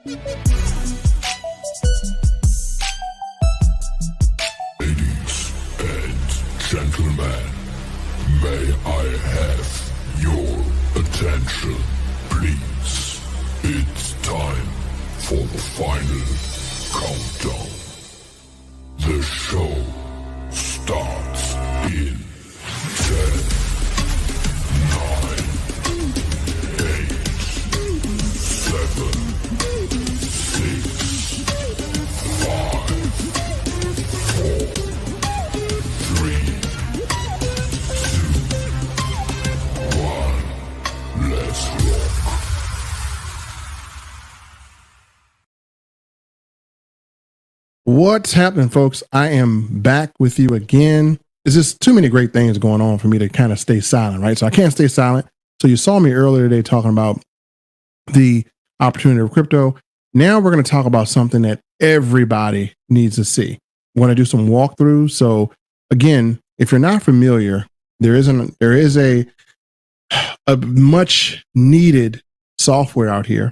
Ladies and gentlemen, may I have your attention, please? It's time for the final countdown. The show starts in 10, 9, 8, 7, 6, 5, 4, 3, 2, 1. Let's rock. What's happening, folks? I am back with you again. There's just too many great things going on for me to kind of stay silent, right? So I can't stay silent. So you saw me earlier today talking about the opportunity of crypto. Now we're going to talk about something that everybody needs to see. We're going to do some walkthroughs. So again, if you're not familiar, there is a much needed software out here,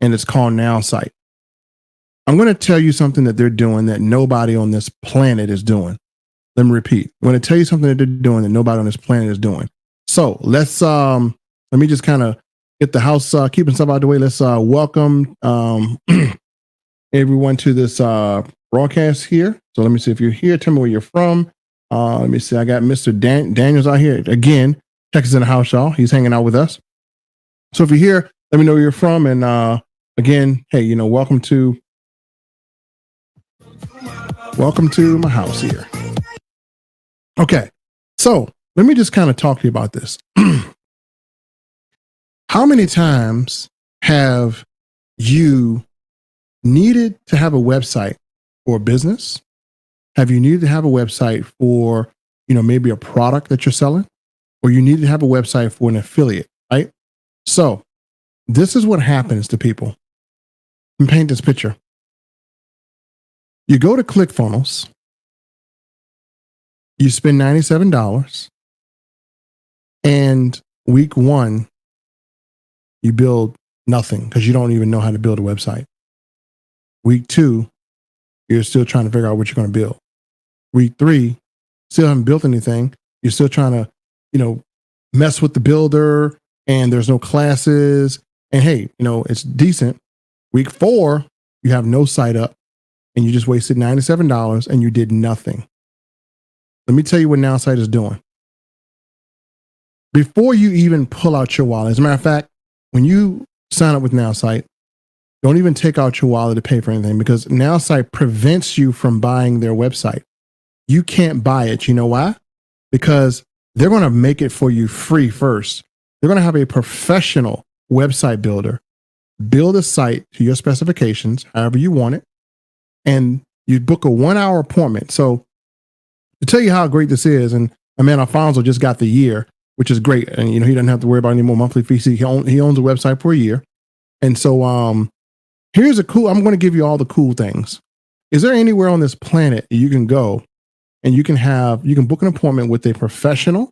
and it's called Nowsite. I'm going to tell you something that they're doing that nobody on this planet is doing. Let me repeat. I'm going to tell you something that they're doing that nobody on this planet is doing. So let's let me just kind of get the house keeping stuff out of the way. Let's welcome everyone to this broadcast here. So let me see if you're here. Tell me where you're from. Let me see. I got Mr. Daniels out here again. Texas in the house, y'all. He's hanging out with us. So if you're here, let me know where you're from. And again, hey, welcome to my house here. Okay, so let me just kind of talk to you about this. How many times have you needed to have a website for a business? Have you needed to have a website for, maybe a product that you're selling? Or you need to have a website for an affiliate, right? So this is what happens to people. Let me paint this picture. You go to ClickFunnels, you spend $97, and week one, you build nothing because you don't even know how to build a website. Week two, you're still trying to figure out what you're going to build. Week three, still haven't built anything. You're still trying to, mess with the builder, and there's no classes. And hey, it's decent. Week four, you have no site up. And you just wasted $97 and you did nothing. Let me tell you what Nowsite is doing. Before you even pull out your wallet, as a matter of fact, when you sign up with Nowsite, don't even take out your wallet to pay for anything because Nowsite prevents you from buying their website. You can't buy it. You know why? Because they're going to make it for you free first. They're going to have a professional website builder build a site to your specifications, however you want it. And you book a 1-hour appointment. So to tell you how great this is, and my man Alfonso just got the year, which is great. And he doesn't have to worry about any more monthly fees. He owns a website for a year. And so here's I'm going to give you all the cool things. Is there anywhere on this planet you can go and you can book an appointment with a professional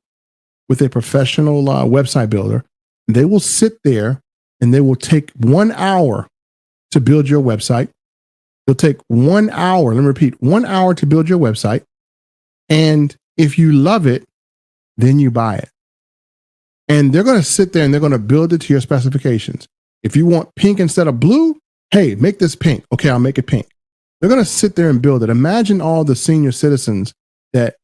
website builder? They will sit there and they will take 1 hour to build your website. It'll take 1 hour, let me repeat, 1 hour to build your website. And if you love it, then you buy it. And they're going to sit there and they're going to build it to your specifications. If you want pink instead of blue, hey, make this pink. Okay, I'll make it pink. They're going to sit there and build it. Imagine all the senior citizens that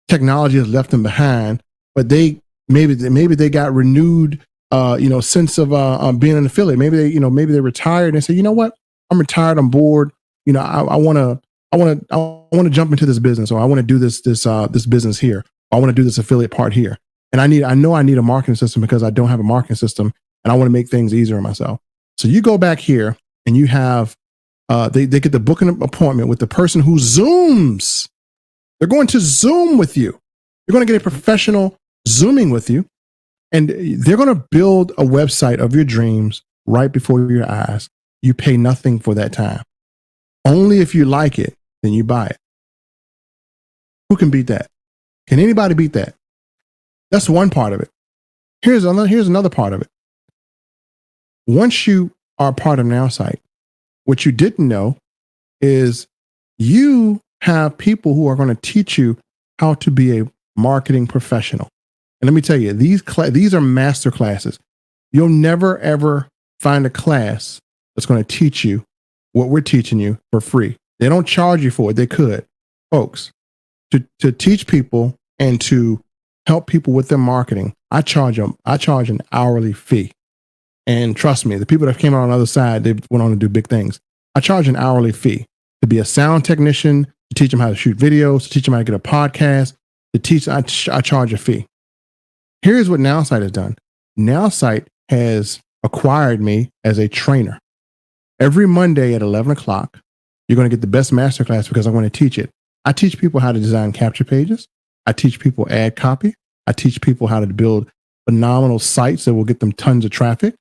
technology has left them behind, but maybe they got renewed sense of being an affiliate. Maybe they retired and say, you know what? I'm retired, I'm bored. I want to jump into this business, or I want to do this business here. Or I want to do this affiliate part here. And I know I need a marketing system because I don't have a marketing system, and I want to make things easier on myself. So you go back here and you have, they get to book an appointment with the person who Zooms. They're going to Zoom with you. You're going to get a professional Zooming with you, and they're going to build a website of your dreams right before your eyes. You pay nothing for that time. Only if you like it, then you buy it. Who can beat that? Can anybody beat that? That's one part of it. Here's another part of it. Once you are part of Nowsite, what you didn't know is you have people who are going to teach you how to be a marketing professional. And let me tell you, these are master classes. You'll never, ever find a class that's going to teach you what we're teaching you for free. They don't charge you for it. They could. Folks, to teach people and to help people with their marketing, I charge an hourly fee. And trust me, the people that came out on the other side, they went on to do big things. I charge an hourly fee to be a sound technician, to teach them how to shoot videos, to teach them how to get a podcast, I charge a fee. Here's what Nowsite has done. Nowsite has acquired me as a trainer. Every Monday at 11 o'clock, you're going to get the best masterclass because I'm going to teach it. I teach people how to design capture pages. I teach people ad copy. I teach people how to build phenomenal sites that will get them tons of traffic.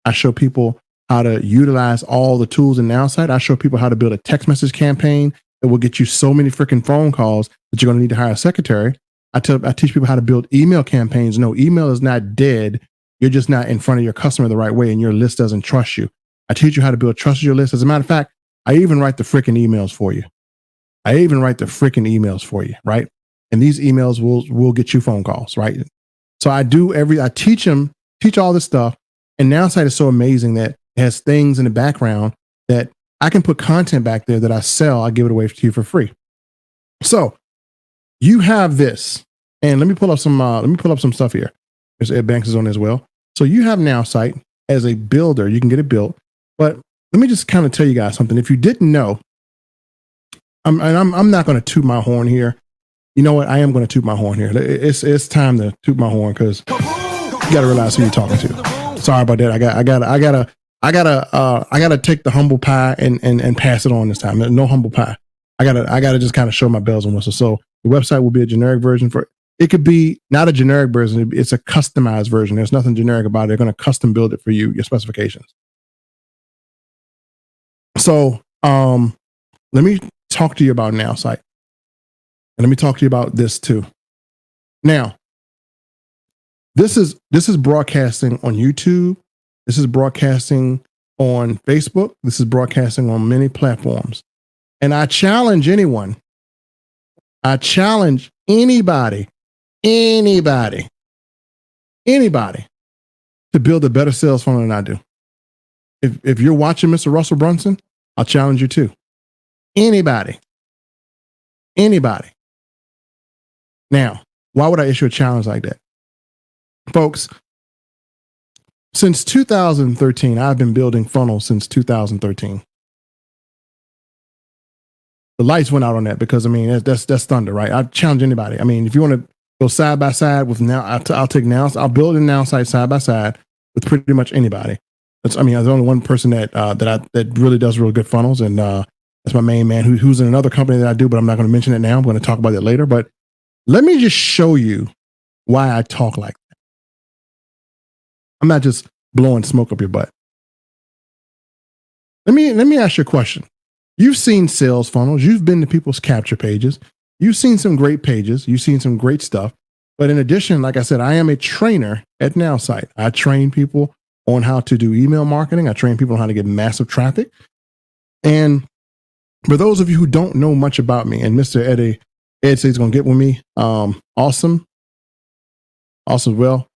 I show people how to utilize all the tools in Nowsite. I show people how to build a text message campaign that will get you so many freaking phone calls that you're going to need to hire a secretary. I teach people how to build email campaigns. No, email is not dead. You're just not in front of your customer the right way, and your list doesn't trust you. I teach you how to build trust in your list. As a matter of fact, I even write the freaking emails for you. Right? And these emails will get you phone calls, right? So I teach all this stuff. And Nowsite is so amazing that it has things in the background that I can put content back there that I sell. I give it away to you for free. So you have this, and let me pull up some stuff here. There's Ed Banks is on as well. So you have Nowsite as a builder. You can get it built. But let me just kind of tell you guys something. If you didn't know, I'm not going to toot my horn here. You know what? I am going to toot my horn here. It's time to toot my horn because you got to realize who you're talking to. Sorry about that. I gotta take the humble pie and pass it on this time. No humble pie. I gotta just kind of show my bells and whistles. So the website will be a generic version for it. Could be not a generic version. It's a customized version. There's nothing generic about it. They're going to custom build it for you, your specifications. So let me talk to you about Nowsite. And let me talk to you about this too. Now, this is broadcasting on YouTube. This is broadcasting on Facebook. This is broadcasting on many platforms. And I challenge anybody to build a better sales funnel than I do. If you're watching Mr. Russell Brunson, I'll challenge you too. Anybody. Now, why would I issue a challenge like that? Folks, since 2013, I've been building funnels since 2013. The lights went out on that because, I mean, that's thunder, right? I challenge anybody. I mean, if you want to go side by side with I'll take Nowsite. I'll build a Nowsite side by side with pretty much anybody. There's only one person that really does real good funnels, and that's my main man who's in another company that I do, but I'm not going to mention it now. I'm going to talk about it later. But let me just show you why I talk like that. I'm not just blowing smoke up your butt. Let me ask you a question. You've seen sales funnels. You've been to people's capture pages. You've seen some great pages. You've seen some great stuff. But in addition, like I said, I am a trainer at Nowsite. I train people on how to do email marketing. I train people on how to get massive traffic. And for those of you who don't know much about me, and Mr. Ed says he's going to get with me. Awesome as well.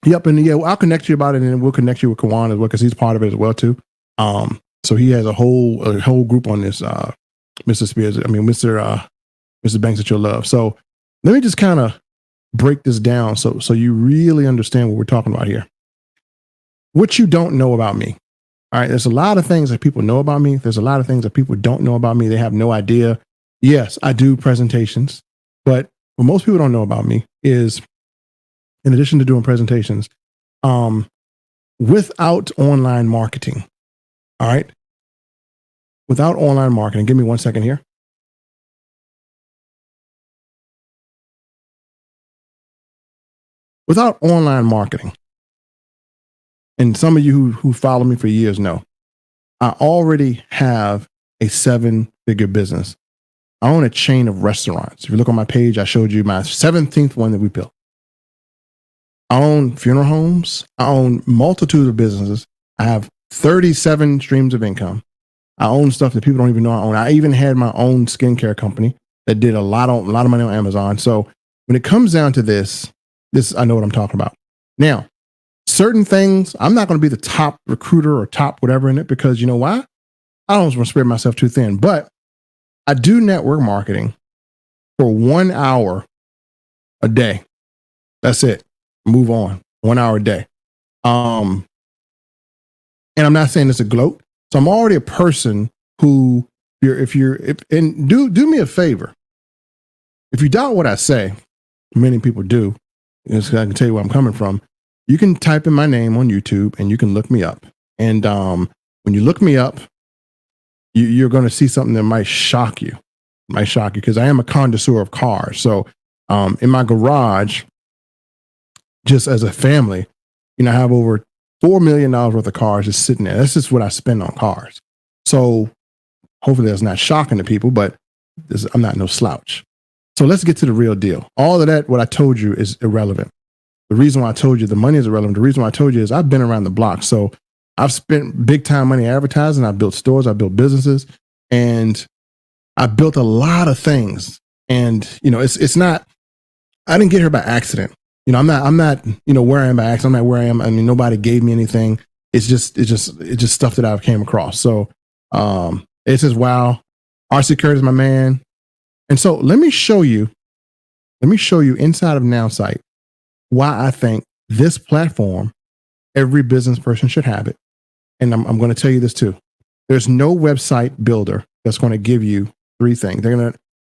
Yep, and yeah, I'll connect you about it, and we'll connect you with Kawan as well because he's part of it as well too. So he has a whole group on this, Mr. Spears. I mean, Mr. Banks that you'll love. So let me just kind of break this down so you really understand what we're talking about here. What you don't know about me. All right, there's a lot of things that people know about me. There's a lot of things that people don't know about me. They have no idea. Yes, I do presentations, but what most people don't know about me is, in addition to doing presentations, without online marketing, all right? Without online marketing, give me 1 second here. Without online marketing, and some of you who follow me for years know, I already have a 7-figure business. I own a chain of restaurants. If you look on my page, I showed you my 17th one that we built. I own funeral homes. I own multitude of businesses. I have 37 streams of income. I own stuff that people don't even know I own. I even had my own skincare company that did a lot of money on Amazon. So when it comes down to this, I know what I'm talking about. Now, certain things, I'm not going to be the top recruiter or top whatever in it, because you know why? I don't want to spread myself too thin, but I do network marketing for 1 hour a day. That's it. Move on. 1 hour a day. And I'm not saying this a gloat. So I'm already a person who and do me a favor. If you doubt what I say, many people do, because I can tell you where I'm coming from. You can type in my name on YouTube and you can look me up. And when you look me up, you're going to see something that might shock you. Because I am a connoisseur of cars. So in my garage, just as a family, I have over $4 million worth of cars just sitting there. That's just what I spend on cars. So hopefully that's not shocking to people, but I'm not no slouch. So let's get to the real deal. All of that, what I told you, is irrelevant. The reason why I told you the money is irrelevant, the reason why I told you is I've been around the block. So I've spent big time money advertising. I built stores, I built businesses, and I built a lot of things. And, it's not, I didn't get here by accident. I'm not, where I am by accident. I'm not where I am. I mean, nobody gave me anything. It's just stuff that I've came across. So, it says, wow, RC Curtis is my man. And so let me show you inside of Nowsite why I think this platform, every business person should have it. And I'm going to tell you this too. There's no website builder that's going to give you three things.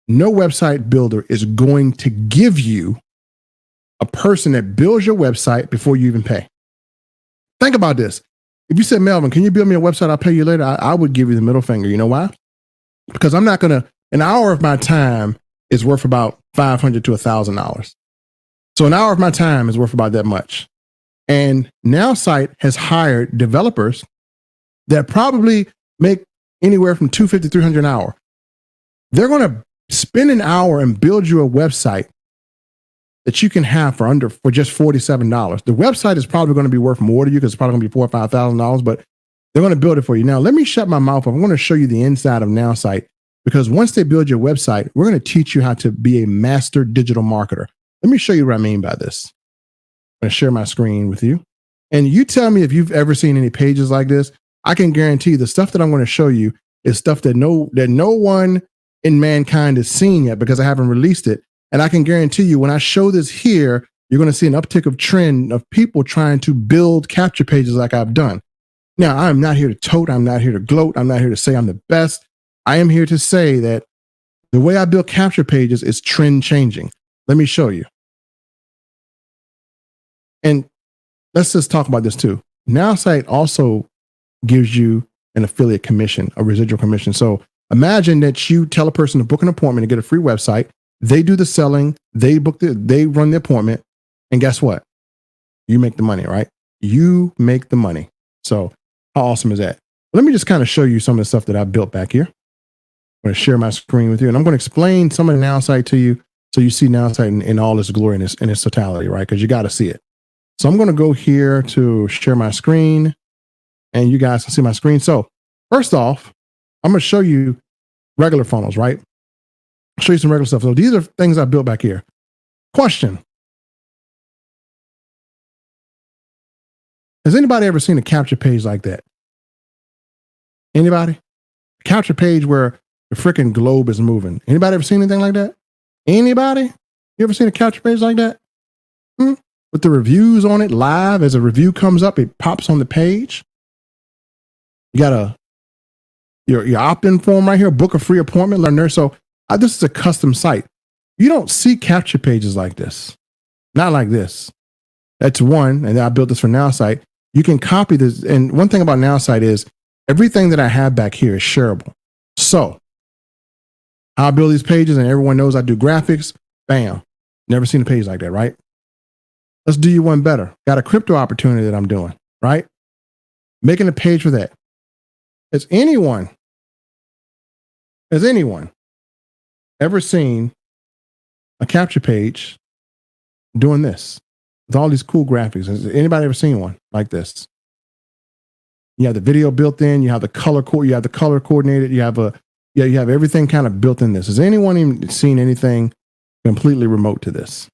No website builder is going to give you a person that builds your website before you even pay. Think about this. If you said, Melvin, can you build me a website? I'll pay you later. I would give you the middle finger. You know why? Because I'm not going to, an hour of my time is worth about $500 to $1,000. So an hour of my time is worth about that much. And Nowsite has hired developers that probably make anywhere from $250 to $300 an hour. They're going to spend an hour and build you a website that you can have for just $47. The website is probably going to be worth more to you because it's probably going to be $4,000 or $5,000, but they're going to build it for you. Now, let me shut my mouth up. I'm going to show you the inside of Nowsite, because once they build your website, we're going to teach you how to be a master digital marketer. Let me show you what I mean by this. I'm going to share my screen with you. And you tell me if you've ever seen any pages like this. I can guarantee the stuff that I'm going to show you is stuff that no one in mankind has seen yet, because I haven't released it. And I can guarantee you when I show this here, you're going to see an uptick of trend of people trying to build capture pages like I've done. Now, I'm not here to tote. I'm not here to gloat. I'm not here to say I'm the best. I am here to say that the way I build capture pages is trend changing. Let me show you. And let's just talk about this too. Nowsite also gives you an affiliate commission, a residual commission. So imagine that you tell a person to book an appointment to get a free website. They do the selling, they run the appointment, and guess what? You make the money, right? You make the money. So how awesome is that? Let me just kind of show you some of the stuff that I built back here. I'm going to share my screen with you, and I'm going to explain some of the Nowsite to you so you see Nowsite in all its glory and its totality, right? Because you got to see it. So I'm going to go here to share my screen, and you guys can see my screen. So first off, I'm going to show you regular funnels, right? I'll show you some regular stuff. So these are things I built back here. Question. Has anybody ever seen a capture page like that? Anybody? A capture page where the freaking globe is moving. Anybody ever seen anything like that? Anybody? You ever seen a capture page like that? With the reviews on it live, as a review comes up, it pops on the page. You got your opt-in form right here, book a free appointment, learn there. So this is a custom site. You don't see capture pages like this. Not like this. That's one. And I built this for Nowsite. You can copy this. And one thing about Nowsite is everything that I have back here is shareable. So I build these pages and everyone knows I do graphics. Bam. Never seen a page like that, right? Let's do you one better. Got a crypto opportunity that I'm doing, right? Making a page for that. Has anyone ever seen a capture page doing this with all these cool graphics? Has anybody ever seen one like this? You have the video built in. You have the color you have the color coordinated. You have you have everything kind of built in this. Has anyone even seen anything completely remote to this?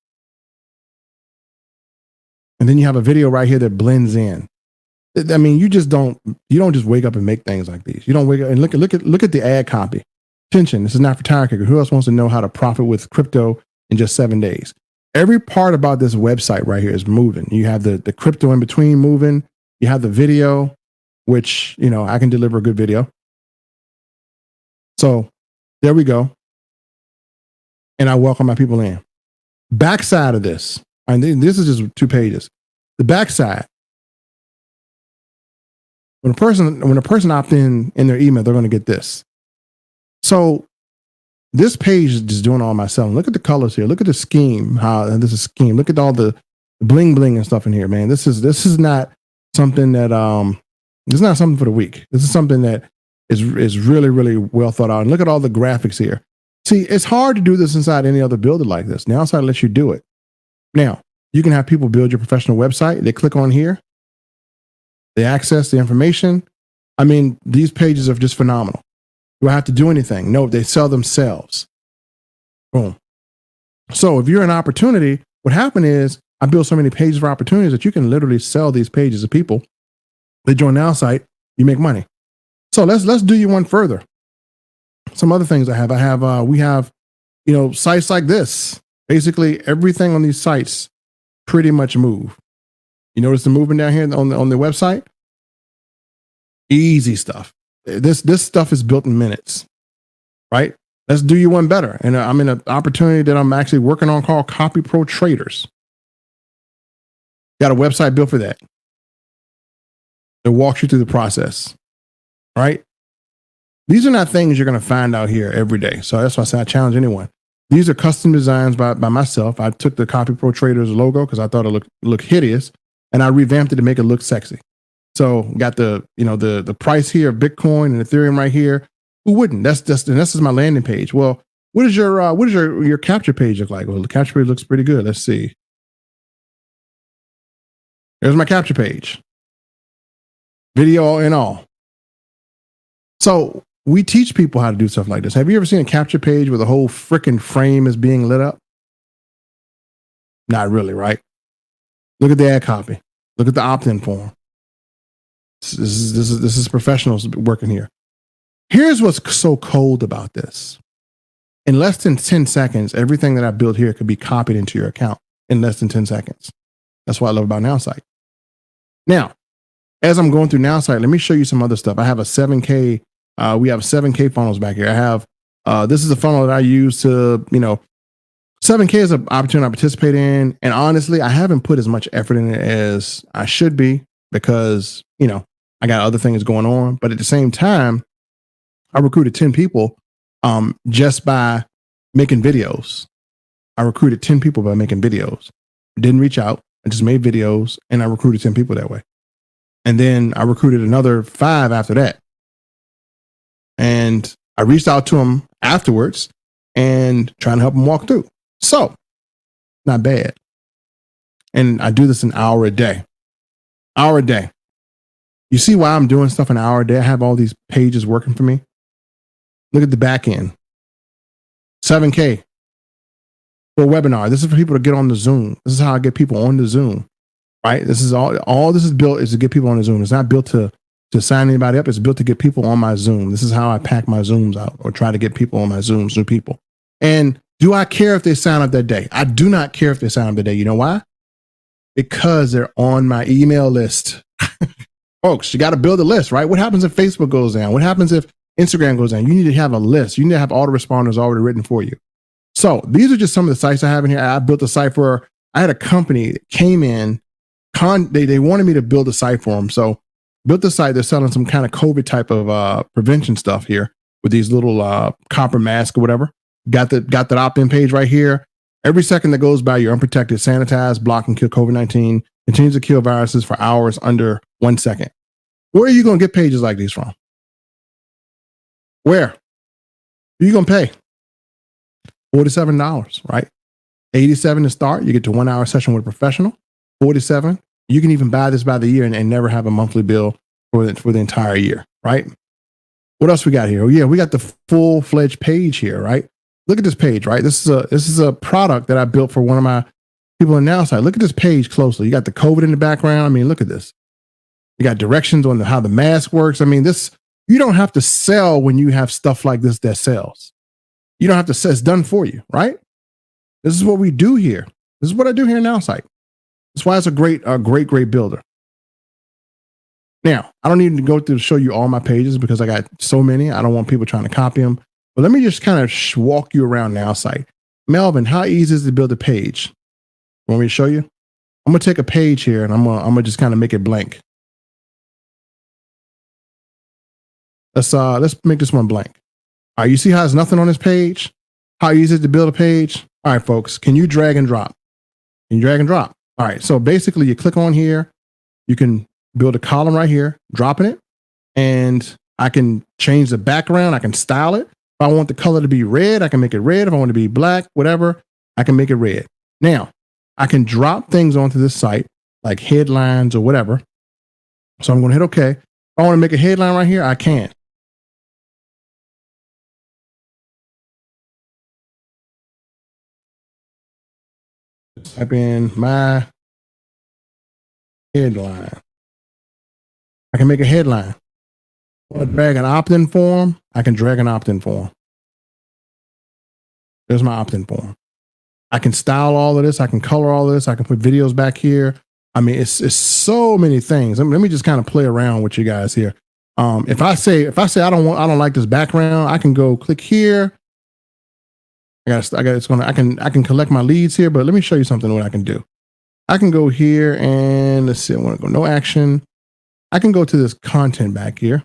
And then you have a video right here that blends in. I mean, you don't just wake up and make things like these. You don't wake up and look at the ad copy. Attention, this is not for tire kicker. Who else wants to know how to profit with crypto in just 7 days? Every part about this website right here is moving. You have the crypto in between moving. You have the video, which, I can deliver a good video. So there we go. And I welcome my people in. Backside of this, and this is just 2 pages. The backside, when a person opts in their email, they're going to get this. So this page is just doing all my selling. Look at the colors here. Look at the scheme. How this is scheme. Look at all the bling bling and stuff in here, man. This is not something that this is not something for the weak. This is something that is really, really well thought out. And look at all the graphics here. See, it's hard to do this inside any other builder like this. Nowsite lets you do it. Now, you can have people build your professional website. They click on here. They access the information. I mean, these pages are just phenomenal. Do I have to do anything? No, they sell themselves. Boom. So if you're an opportunity, what happened is I built so many pages for opportunities that you can literally sell these pages to people. They join Nowsite, you make money. So let's do you one further. Some other things we have, sites like this. Basically everything on these sites pretty much move. You notice the movement down here on the website? Easy stuff. This stuff is built in minutes, right? Let's do you one better. And I'm in an opportunity that I'm actually working on called Copy Pro Traders. Got a website built for that. It walks you through the process, right? These are not things you're going to find out here every day. So that's why I say I challenge anyone. These are custom designs by myself. I took the Copy Pro Traders logo because I thought it looked hideous, and I revamped it to make it look sexy. So got the price here of Bitcoin and Ethereum right here. Who wouldn't? This is my landing page. Well, what does your capture page look like? Well, the capture page looks pretty good. Let's see. There's my capture page. Video and all. So we teach people how to do stuff like this. Have you ever seen a capture page where the whole freaking frame is being lit up? Not really, right? Look at the ad copy. Look at the opt-in form. This is professionals working here. Here's what's so cold about this. In less than 10 seconds, everything that I built here could be copied into your account in less than 10 seconds. That's what I love about Nowsite. Now, as I'm going through Nowsite, let me show you some other stuff. I have a 7K. We have 7K funnels back here. I have, this is a funnel that I use to, 7K is an opportunity I participate in. And honestly, I haven't put as much effort in it as I should be because, I got other things going on. But at the same time, I recruited 10 people just by making videos. I recruited 10 people by making videos. Didn't reach out. I just made videos and I recruited 10 people that way. And then I recruited another 5 after that. And I reached out to them afterwards and trying to help them walk through. So, not bad. And I do this an hour a day. Hour a day. You see why I'm doing stuff an hour a day? I have all these pages working for me. Look at the back end. 7K for a webinar. This is for people to get on the Zoom. This is how I get people on the Zoom, right? This is all this is built is to get people on the Zoom. It's not built to sign anybody up. It's built to get people on my Zoom. This is how I pack my Zooms out or try to get people on my Zooms, new people. And do I care if they sign up that day? I do not care if they sign up that day. You know why? Because they're on my email list. Folks, you got to build a list, right? What happens if Facebook goes down? What happens if Instagram goes down? You need to have a list. You need to have autoresponders already written for you. So these are just some of the sites I have in here. I built a site for, I had a company that came in, they wanted me to build a site for them. So built the site. They're selling some kind of COVID type of prevention stuff here with these little copper masks or whatever. Got that opt-in page right here. Every second that goes by, you're unprotected. Sanitize, block, and kill COVID-19. Continues to kill viruses for hours under 1 second. Where are you going to get pages like these from? Where? Who are you going to pay? $47, right? $87 to start. You get to 1 hour session with a professional. $47. You can even buy this by the year and never have a monthly bill for the entire year, right? What else we got here? Oh yeah, we got the full-fledged page here, right? Look at this page, right? This is a product that I built for one of my people in Nowsite. Look at this page closely. You got the COVID in the background. I mean, look at this. You got directions on how the mask works. I mean, you don't have to sell when you have stuff like this that sells. You don't have to sell. It's done for you, right? This is what we do here. This is what I do here in Nowsite. That's why it's a great builder. Now, I don't need to go through to show you all my pages because I got so many. I don't want people trying to copy them. But let me just kind of walk you around Nowsite. Melvin, how easy is it to build a page? Want me to show you? I'm going to take a page here and I'm going to just kind of make it blank. Let's make this one blank. All right, you see how there's nothing on this page? How easy is it to build a page? All right, folks, can you drag and drop? Can you drag and drop? All right, so basically you click on here, you can build a column right here, dropping it, and I can change the background, I can style it. If I want the color to be red, I can make it red. If I want it to be black, whatever, I can make it red. Now, I can drop things onto this site, like headlines or whatever. So I'm going to hit OK. If I want to make a headline right here, I can. Type in my headline. I can make a headline. I want to drag an opt-in form. I can drag an opt-in form. There's my opt-in form. I can style all of this. I can color all of this. I can put videos back here. I mean, it's so many things. Let me just kind of play around with you guys here. If I say I don't like this background, I can go click here. I can collect my leads here, but let me show you something what I can do. I can go here and let's see, I want to go no action. I can go to this content back here.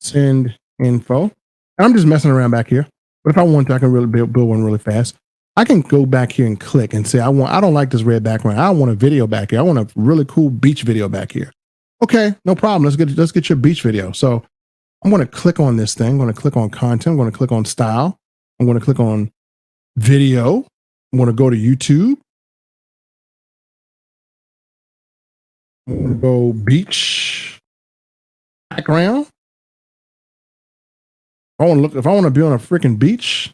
Send info. And I'm just messing around back here. But if I want to, I can really build one really fast. I can go back here and click and say, I don't like this red background. I want a video back here. I want a really cool beach video back here. Okay, no problem. Let's get your beach video. So I'm going to click on this thing. I'm going to click on content. I'm going to click on style. I'm going to click on video. I'm going to go to YouTube. I'm going to go beach background. If I want to be on a freaking beach,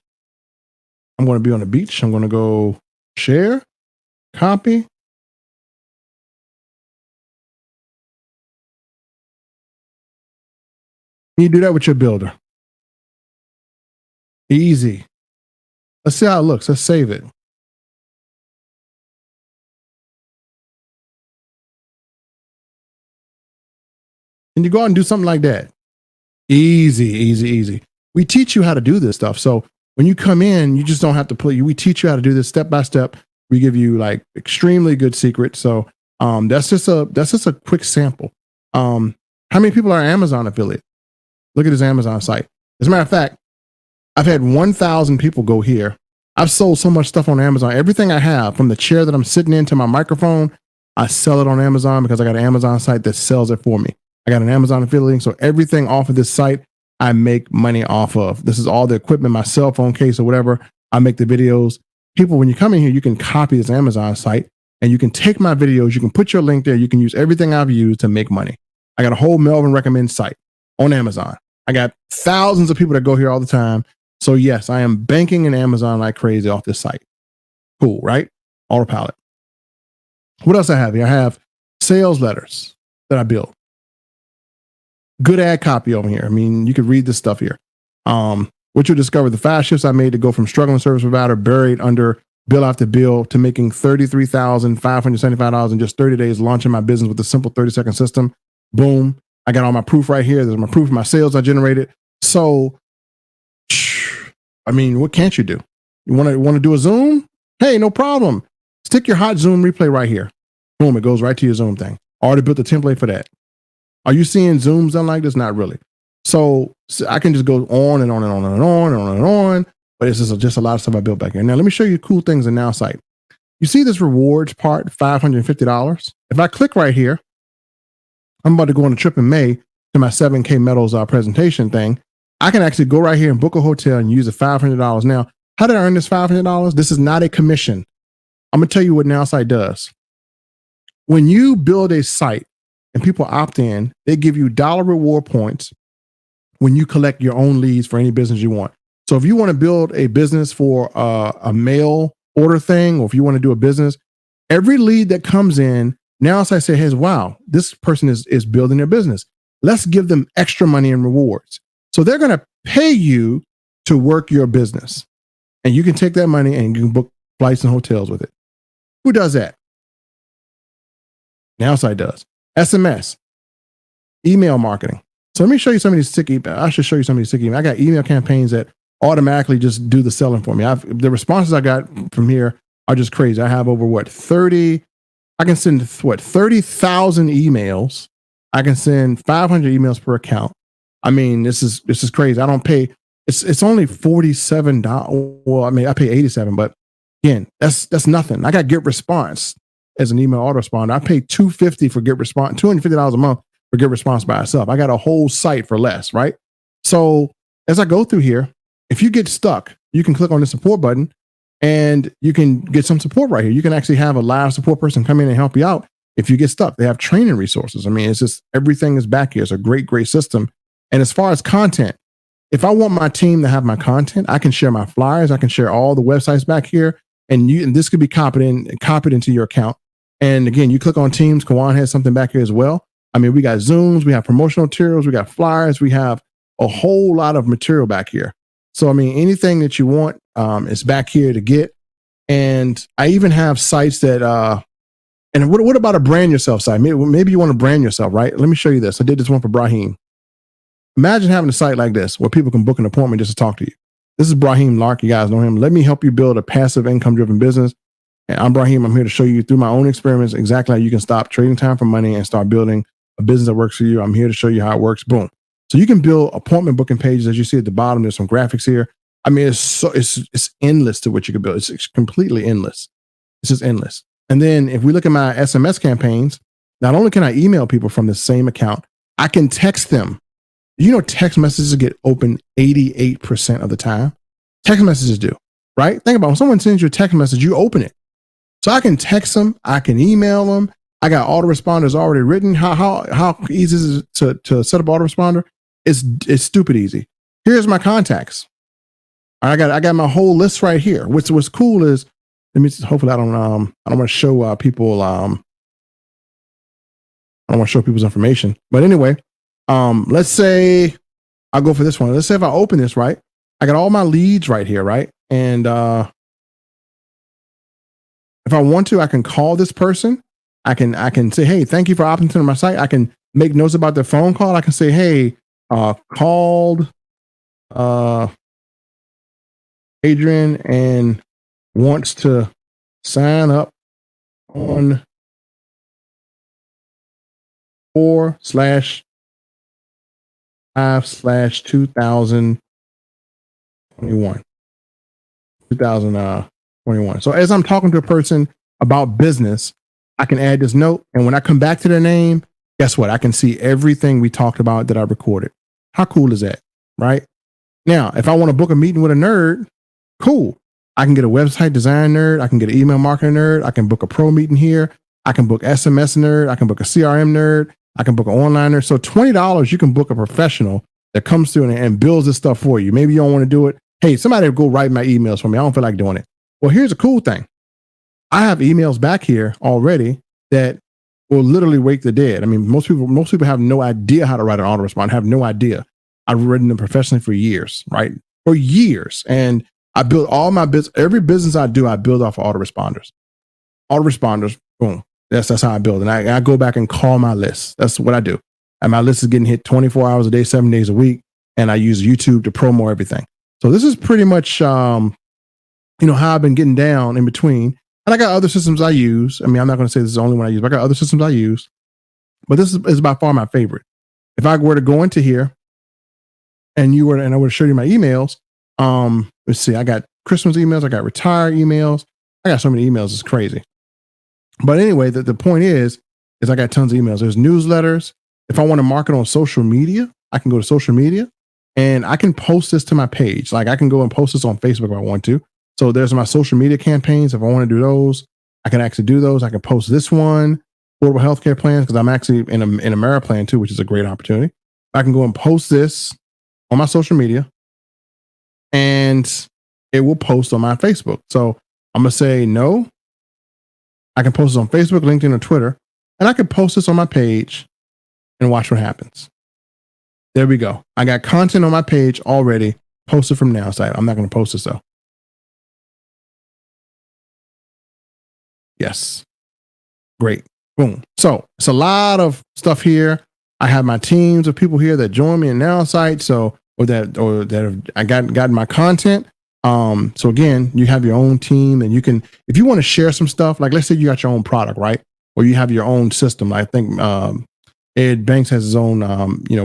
I'm going to be on a beach. I'm going to go share, copy. You do that with your builder. Easy. Let's see how it looks. Let's save it. And you go out and do something like that. Easy, easy, easy. We teach you how to do this stuff. So when you come in, you just don't have to play. We teach you how to do this step by step. We give you like extremely good secrets. So that's just a quick sample. How many people are Amazon affiliate? Look at this Amazon site. As a matter of fact, I've had 1,000 people go here. I've sold so much stuff on Amazon. Everything I have, from the chair that I'm sitting in to my microphone, I sell it on Amazon because I got an Amazon site that sells it for me. I got an Amazon affiliate, so everything off of this site, I make money off of. This is all the equipment, my cell phone case or whatever. I make the videos. People, when you come in here, you can copy this Amazon site and you can take my videos. You can put your link there. You can use everything I've used to make money. I got a whole Melvin Recommend site on Amazon. I got thousands of people that go here all the time. So yes, I am banking in Amazon like crazy off this site. Cool, right? Autopilot. What else I have here? I have sales letters that I build. Good ad copy over here. I mean, you could read this stuff here. What you'll discover, the 5 shifts I made to go from struggling service provider buried under bill after bill to making $33,575 in just 30 days, launching my business with a simple 30-second system. Boom. I got all my proof right here. There's my proof of my sales I generated. So, I mean, what can't you do? You want to do a Zoom? Hey, no problem. Stick your hot Zoom replay right here. Boom, it goes right to your Zoom thing. Already built a template for that. Are you seeing Zooms done like this? Not really. So I can just go on and on and on and on and on and on. But it's just a lot of stuff I built back here. Now, let me show you cool things in Nowsite. You see this rewards part, $550. If I click right here, I'm about to go on a trip in May to my 7K Metals presentation thing. I can actually go right here and book a hotel and use the $500. Now, how did I earn this $500? This is not a commission. I'm going to tell you what Nowsite does. When you build a site and people opt in, they give you dollar reward points when you collect your own leads for any business you want. So if you want to build a business for a mail order thing, or if you want to do a business, every lead that comes in, Nowsite says, hey, wow, this person is building their business. Let's give them extra money and rewards. So they're going to pay you to work your business. And you can take that money and you can book flights and hotels with it. Who does that? Nowsite does. SMS, email marketing. So let me show you some of these sick emails. I should show you some of these sick emails. I got email campaigns that automatically just do the selling for me. The responses I got from here are just crazy. I have over 30, I can send 30,000 emails. I can send 500 emails per account. I mean, this is crazy. I don't pay, it's only $47. Well, I mean, I pay 87, but again, that's nothing. I got Get Response as an email autoresponder. I pay $250 for Get Response, $250 a month for Get Response by itself. I got a whole site for less, right? So as I go through here, if you get stuck, you can click on the support button and you can get some support right here. You can actually have a live support person come in and help you out if you get stuck. They have training resources. I mean, it's just everything is back here. It's a great, great system. And as far as content, if I want my team to have my content, I can share my flyers. I can share all the websites back here, and this could be copied into your account. And again, you click on Teams. Kawan has something back here as well. I mean, we got Zooms, we have promotional materials, we got flyers, we have a whole lot of material back here. So, I mean, anything that you want is back here to get. And I even have sites that, and what about a brand yourself site? Maybe you want to brand yourself, right? Let me show you this. I did this one for Brahim. Imagine having a site like this where people can book an appointment just to talk to you. This is Brahim Lark. You guys know him. Let me help you build a passive income driven business. And I'm Brahim. I'm here to show you through my own experiments exactly how you can stop trading time for money and start building a business that works for you. I'm here to show you how it works. Boom. So you can build appointment booking pages, as you see at the bottom. There's some graphics here. I mean, it's endless to what you can build. It's completely endless. It's just endless. And then if we look at my SMS campaigns, not only can I email people from the same account, I can text them. You know, text messages get open 88% of the time. Text messages do, right? Think about it. When someone sends you a text message, you open it. So I can text them, I can email them. I got autoresponders already written. How easy is it to set up autoresponder? It's stupid easy. Here's my contacts. I got my whole list right here. What's cool is, hopefully I don't want to show people I don't want to show people's information. But anyway, let's say I'll go for this one. Let's say if I open this, right, I got all my leads right here, right? And if I want to, I can call this person. I can say, hey, thank you for opting into my site. I can make notes about their phone call. I can say, hey, called Adrian and wants to sign up on 4/5/2021. 2021. So as I'm talking to a person about business, I can add this note. And when I come back to their name, guess what? I can see everything we talked about that I recorded. How cool is that? Right? Now, if I want to book a meeting with a nerd, cool. I can get a website design nerd. I can get an email marketing nerd. I can book a pro meeting here. I can book SMS nerd. I can book a CRM nerd. I can book an online nerd. So $20, you can book a professional that comes through and builds this stuff for you. Maybe you don't want to do it. Hey, somebody go write my emails for me. I don't feel like doing it. Well, here's a cool thing. I have emails back here already that will literally wake the dead. I mean, most people have no idea how to write an autoresponder, have no idea. I've written them professionally for years, right? For years. And I built all my business, every business I do, I build off of autoresponders. Autoresponders, boom. That's how I build. And I go back and call my list. That's what I do. And my list is getting hit 24 hours a day, 7 days a week. And I use YouTube to promo everything. So this is pretty much, how I've been getting down in between. And I got other systems I use. I mean, I'm not going to say this is the only one I use, but I got other systems I use. But this is by far my favorite. If I were to go into here and I were to show you my emails, let's see, I got Christmas emails, I got retired emails. I got so many emails, it's crazy. But anyway, the point is I got tons of emails. There's newsletters. If I want to market on social media, I can go to social media and I can post this to my page. Like I can go and post this on Facebook if I want to. So there's my social media campaigns if I want to do those. I can actually do those. I can post this one, affordable healthcare plans, because I'm actually in a Mera plan too, which is a great opportunity. I can go and post this on my social media, and it will post on my Facebook. So I'm gonna say no. I can post this on Facebook, LinkedIn, or Twitter, and I can post this on my page and watch what happens. There we go. I got content on my page already posted from Nowsite. I'm not going to post this though. Yes. Great. Boom. So it's a lot of stuff here. I have my teams of people here that join me in Nowsite. So, or that have, I got my content. So again, you have your own team, and you can, if you want to share some stuff, like let's say you got your own product, right? Or you have your own system. I think Ed Banks has his own,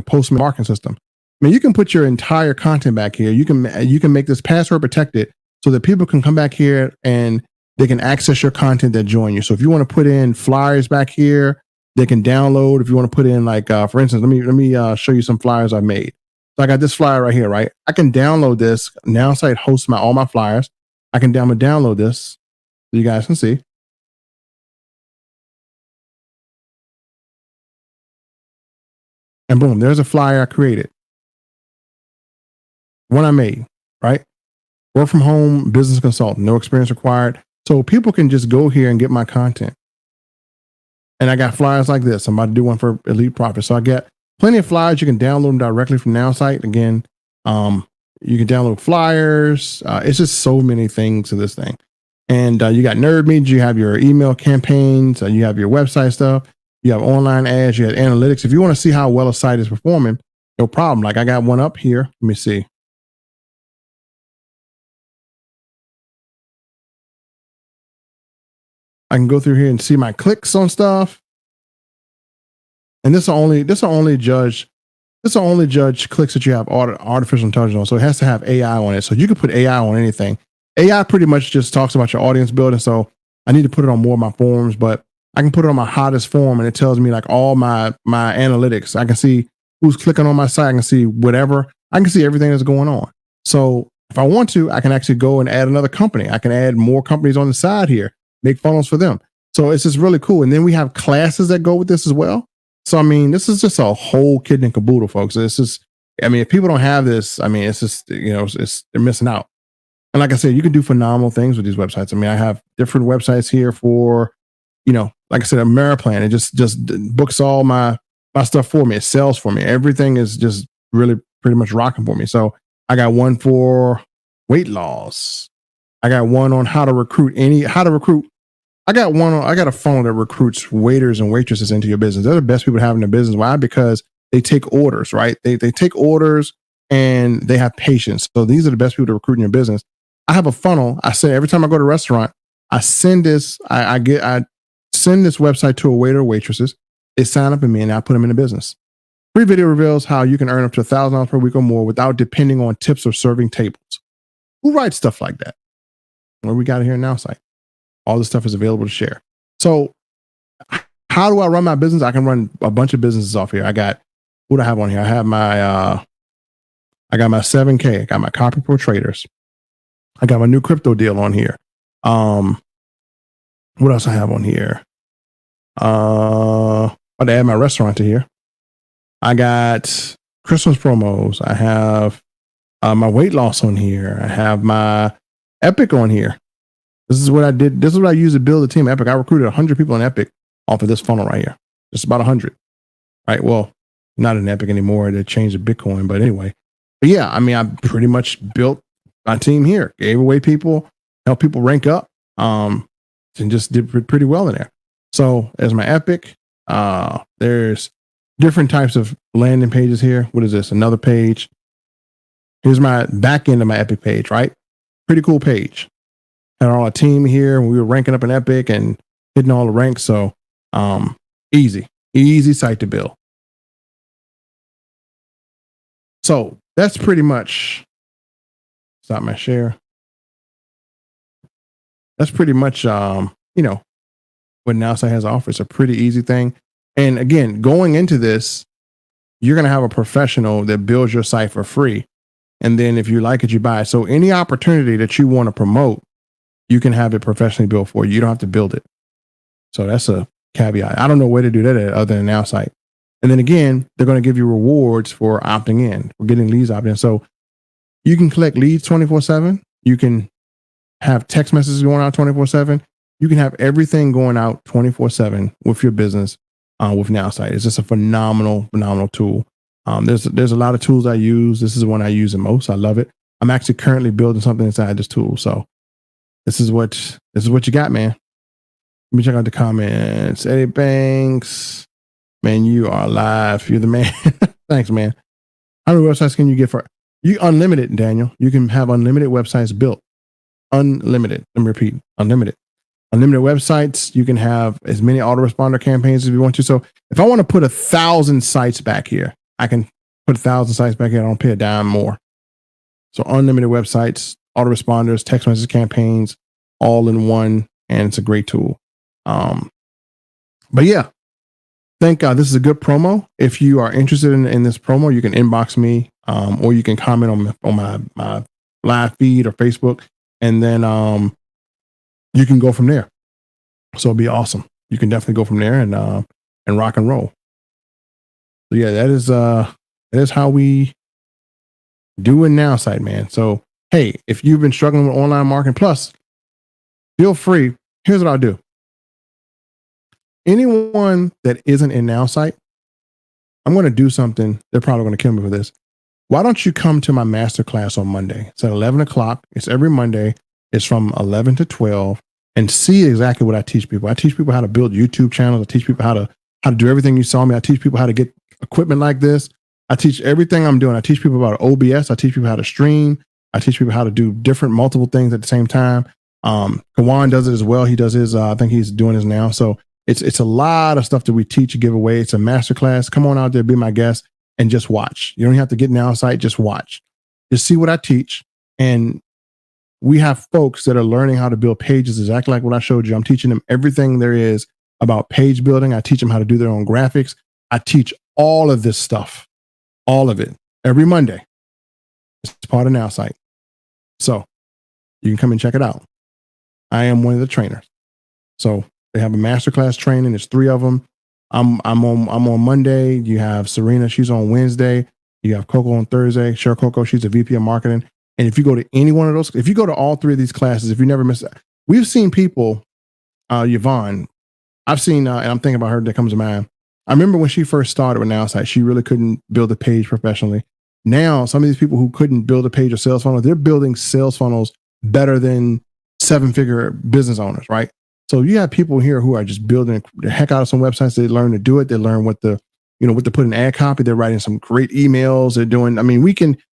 post marketing system. I mean, you can put your entire content back here. You can make this password protected so that people can come back here and they can access your content that join you. So if you want to put in flyers back here, they can download. If you want to put in like, for instance, let me show you some flyers I made. So I got this flyer right here, right? I can download this. Nowsite hosts all my flyers. I can download this so you guys can see. And boom, there's a flyer I created. One I made, right? Work from home, business consultant, no experience required. So people can just go here and get my content. And I got flyers like this. I'm about to do one for Elite Profit. So I get plenty of flyers. You can download them directly from Nowsite. Again, you can download flyers. It's just so many things to this thing. And you got Nerd Media. You have your email campaigns. You have your website stuff. You have online ads. You have analytics. If you want to see how well a site is performing, no problem. Like I got one up here. Let me see. I can go through here and see my clicks on stuff. And this will only judge clicks that you have artificial intelligence on. So it has to have AI on it. So you can put AI on anything. AI pretty much just talks about your audience building. So I need to put it on more of my forums, but I can put it on my hottest forum and it tells me like all my analytics. I can see who's clicking on my site. I can see whatever. I can see everything that's going on. So if I want to, I can actually go and add another company. I can add more companies on the side here, make funnels for them. So it's just really cool. And then we have classes that go with this as well. So, I mean, this is just a whole kid and caboodle, folks. It's just, I mean, if people don't have this, I mean, it's just, they're missing out. And like I said, you can do phenomenal things with these websites. I mean, I have different websites here for, like I said, a Mera plan. It just books all my stuff for me. It sells for me. Everything is just really pretty much rocking for me. So I got one for weight loss. I got one on how to recruit. I got a funnel that recruits waiters and waitresses into your business. They're the best people to have in their business. Why? Because they take orders, right? They take orders and they have patience. So these are the best people to recruit in your business. I have a funnel. I say every time I go to a restaurant, I send this. I send this website to a waiter or waitresses. They sign up in me and I put them in the business. Free video reveals how you can earn up to $1,000 per week or more without depending on tips or serving tables. Who writes stuff like that? Well, we got it here in Nowsite. All this stuff is available to share. So how do I run my business? I can run a bunch of businesses off here. I got, what do I have on here? I have my, I got my 7K. I got my Copy Pro Traders. I got my new crypto deal on here. What else I have on here? I'll add my restaurant to here. I got Christmas promos. I have my weight loss on here. I have my Epic on here. This is what I did. This is what I used to build a team Epic. I recruited 100 people in Epic off of this funnel right here. Just about 100. Right. Well, not in Epic anymore. They changed the Bitcoin. But anyway. But yeah, I mean, I pretty much built my team here. Gave away people, helped people rank up, and just did pretty well in there. So there's my Epic. There's different types of landing pages here. What is this? Another page. Here's my back end of my Epic page, right? Pretty cool page. Had all our team here. We were ranking up in Epic and hitting all the ranks. So easy site to build. So that's pretty much, stop my share. That's pretty much, what Nowsite has to offer. It's a pretty easy thing. And again, going into this, you're going to have a professional that builds your site for free. And then if you like it, you buy it. So any opportunity that you want to promote, you can have it professionally built for you. You don't have to build it. So that's a caveat. I don't know where to do that at other than Nowsite. And then again, they're going to give you rewards for opting in, for getting leads opting in. So you can collect leads 24/7. You can have text messages going out 24/7. You can have everything going out 24/7 with your business with Nowsite. It's just a phenomenal tool. There's a lot of tools I use. This is the one I use the most. I love it. I'm actually currently building something inside this tool. So this is what you got, man. Let me check out the comments. Eddie Banks, man, you are alive. You're the man. Thanks, man. How many websites can you get for you? Unlimited, Daniel. You can have unlimited websites built. Unlimited. Let me repeat. Unlimited websites. You can have as many autoresponder campaigns as you want to. So if I want to put 1,000 sites back here, I can put 1,000 sites back here. I don't pay a dime more. So unlimited websites, autoresponders, text message campaigns, all in one, and it's a great tool. But yeah, thank God. This is a good promo. If you are interested in this promo, you can inbox me, or you can comment on my live feed or Facebook, and then you can go from there. So it'll be awesome. You can definitely go from there and rock and roll. So yeah, that is how we do it Nowsite, man. So hey, if you've been struggling with online marketing, plus feel free. Here's what I'll do. Anyone that isn't in Nowsite, I'm going to do something. They're probably going to kill me for this. Why don't you come to my masterclass on Monday? It's at 11 o'clock. It's every Monday. It's from 11 to 12, and see exactly what I teach people. I teach people how to build YouTube channels. I teach people how to do everything you saw me. I teach people how to get equipment like this. I teach everything I'm doing. I teach people about OBS. I teach people how to stream. I teach people how to do multiple things at the same time. Kawan does it as well. He does his, I think he's doing his now. So it's a lot of stuff that we teach and give away. It's a masterclass. Come on out there, be my guest, and just watch. You don't have to get Nowsite, just watch. Just see what I teach. And we have folks that are learning how to build pages exactly like what I showed you. I'm teaching them everything there is about page building. I teach them how to do their own graphics. I teach all of this stuff, all of it, every Monday. It's part of Nowsite. So you can come and check it out. I am one of the trainers. So they have a masterclass training. There's 3 of them. I'm on Monday. You have Serena. She's on Wednesday. You have Coco on Thursday. Cheryl Coco. She's a VP of marketing. And if you go to any one of those, if you go to all 3 of these classes, if you never miss it, we've seen people, Yvonne, I've seen, and I'm thinking about her that comes to mind. I remember when she first started with Nowsite, she really couldn't build a page professionally. Now, some of these people who couldn't build a page or sales funnel, they're building sales funnels better than 7-figure business owners, right? So you have people here who are just building the heck out of some websites. They learn to do it. They learn what to put in ad copy. They're writing some great emails. They're doing,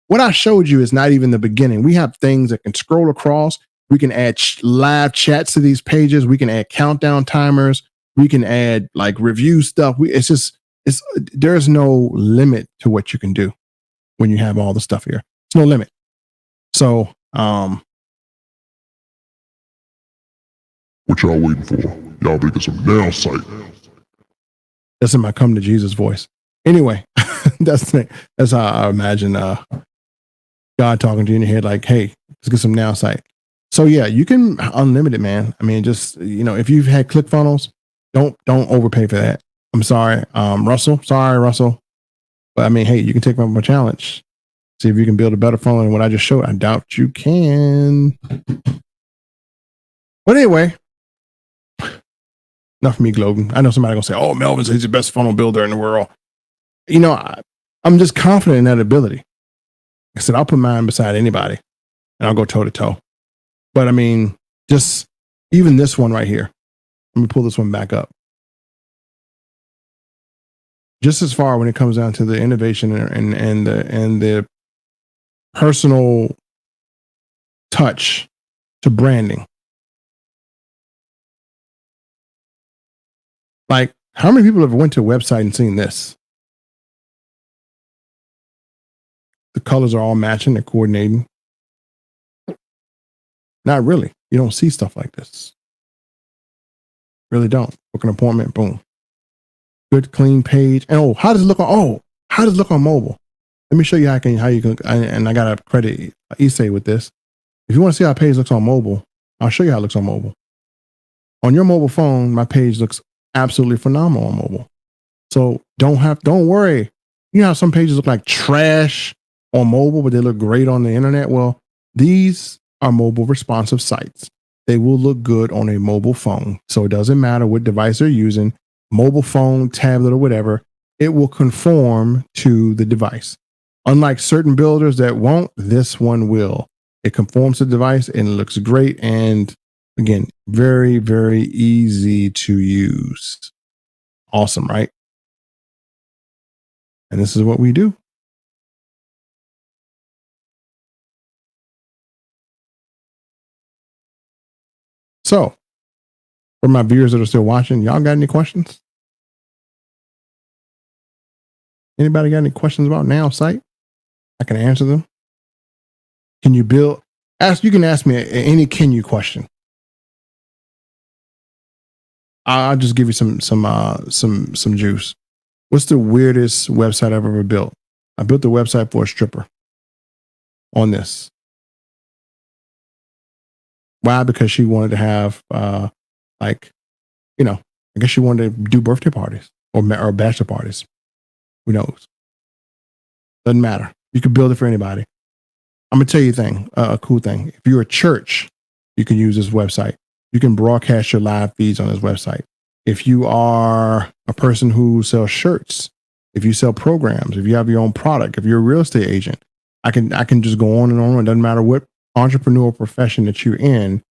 what I showed you is not even the beginning. We have things that can scroll across. We can add live chats to these pages. We can add countdown timers. We can add like review stuff. There's no limit to what you can do when you have all the stuff here. There's no limit. So, what y'all waiting for? Y'all better get some Nowsite. that's in my come to Jesus voice. Anyway, that's how I imagine God talking to you in your head, like, hey, let's get some Nowsite. So yeah, you can unlimited, man. Just, if you've had ClickFunnels, don't overpay for that. I'm sorry, Russell. Sorry, Russell. But hey, you can take my challenge. See if you can build a better funnel than what I just showed. I doubt you can. But anyway, enough of me gloating. I know somebody gonna say, "Oh, Melvin says he's the best funnel builder in the world." I'm just confident in that ability. Like I said, I'll put mine beside anybody, and I'll go toe to toe. But just even this one right here. Let me pull this one back up. Just as far when it comes down to the innovation and the personal touch to branding. Like, how many people have went to a website and seen this? The colors are all matching, they're coordinating. Not really. You don't see stuff like this. Really don't. Book an appointment, boom. Good, clean page. And how does it look on mobile? Let me show you how you can, and I got to credit Issei with this. If you want to see how a page looks on mobile, I'll show you how it looks on mobile. On your mobile phone, my page looks absolutely phenomenal on mobile. So don't worry. You know how some pages look like trash on mobile, but they look great on the internet? Well, these are mobile responsive sites. They will look good on a mobile phone. So it doesn't matter what device they're using, mobile phone, tablet, or whatever, it will conform to the device. Unlike certain builders that won't, this one will. It conforms to the device and it looks great. And again, very, very easy to use. Awesome, right? And this is what we do. So, for my viewers that are still watching, y'all got any questions? Anybody got any questions about Nowsite? I can answer them. Can you build? You can ask me any can you question. I'll just give you some juice. What's the weirdest website I've ever built? I built a website for a stripper on this. Why? Because she wanted to have I guess she wanted to do birthday parties or bachelor parties. Who knows? Doesn't matter. You can build it for anybody. I'm gonna tell you a cool thing. If you're a church, you can use this website. You can broadcast your live feeds on this website. If you are a person who sells shirts, if you sell programs, if you have your own product, if you're a real estate agent, I can just go on and on. It doesn't matter what entrepreneurial profession that you're in,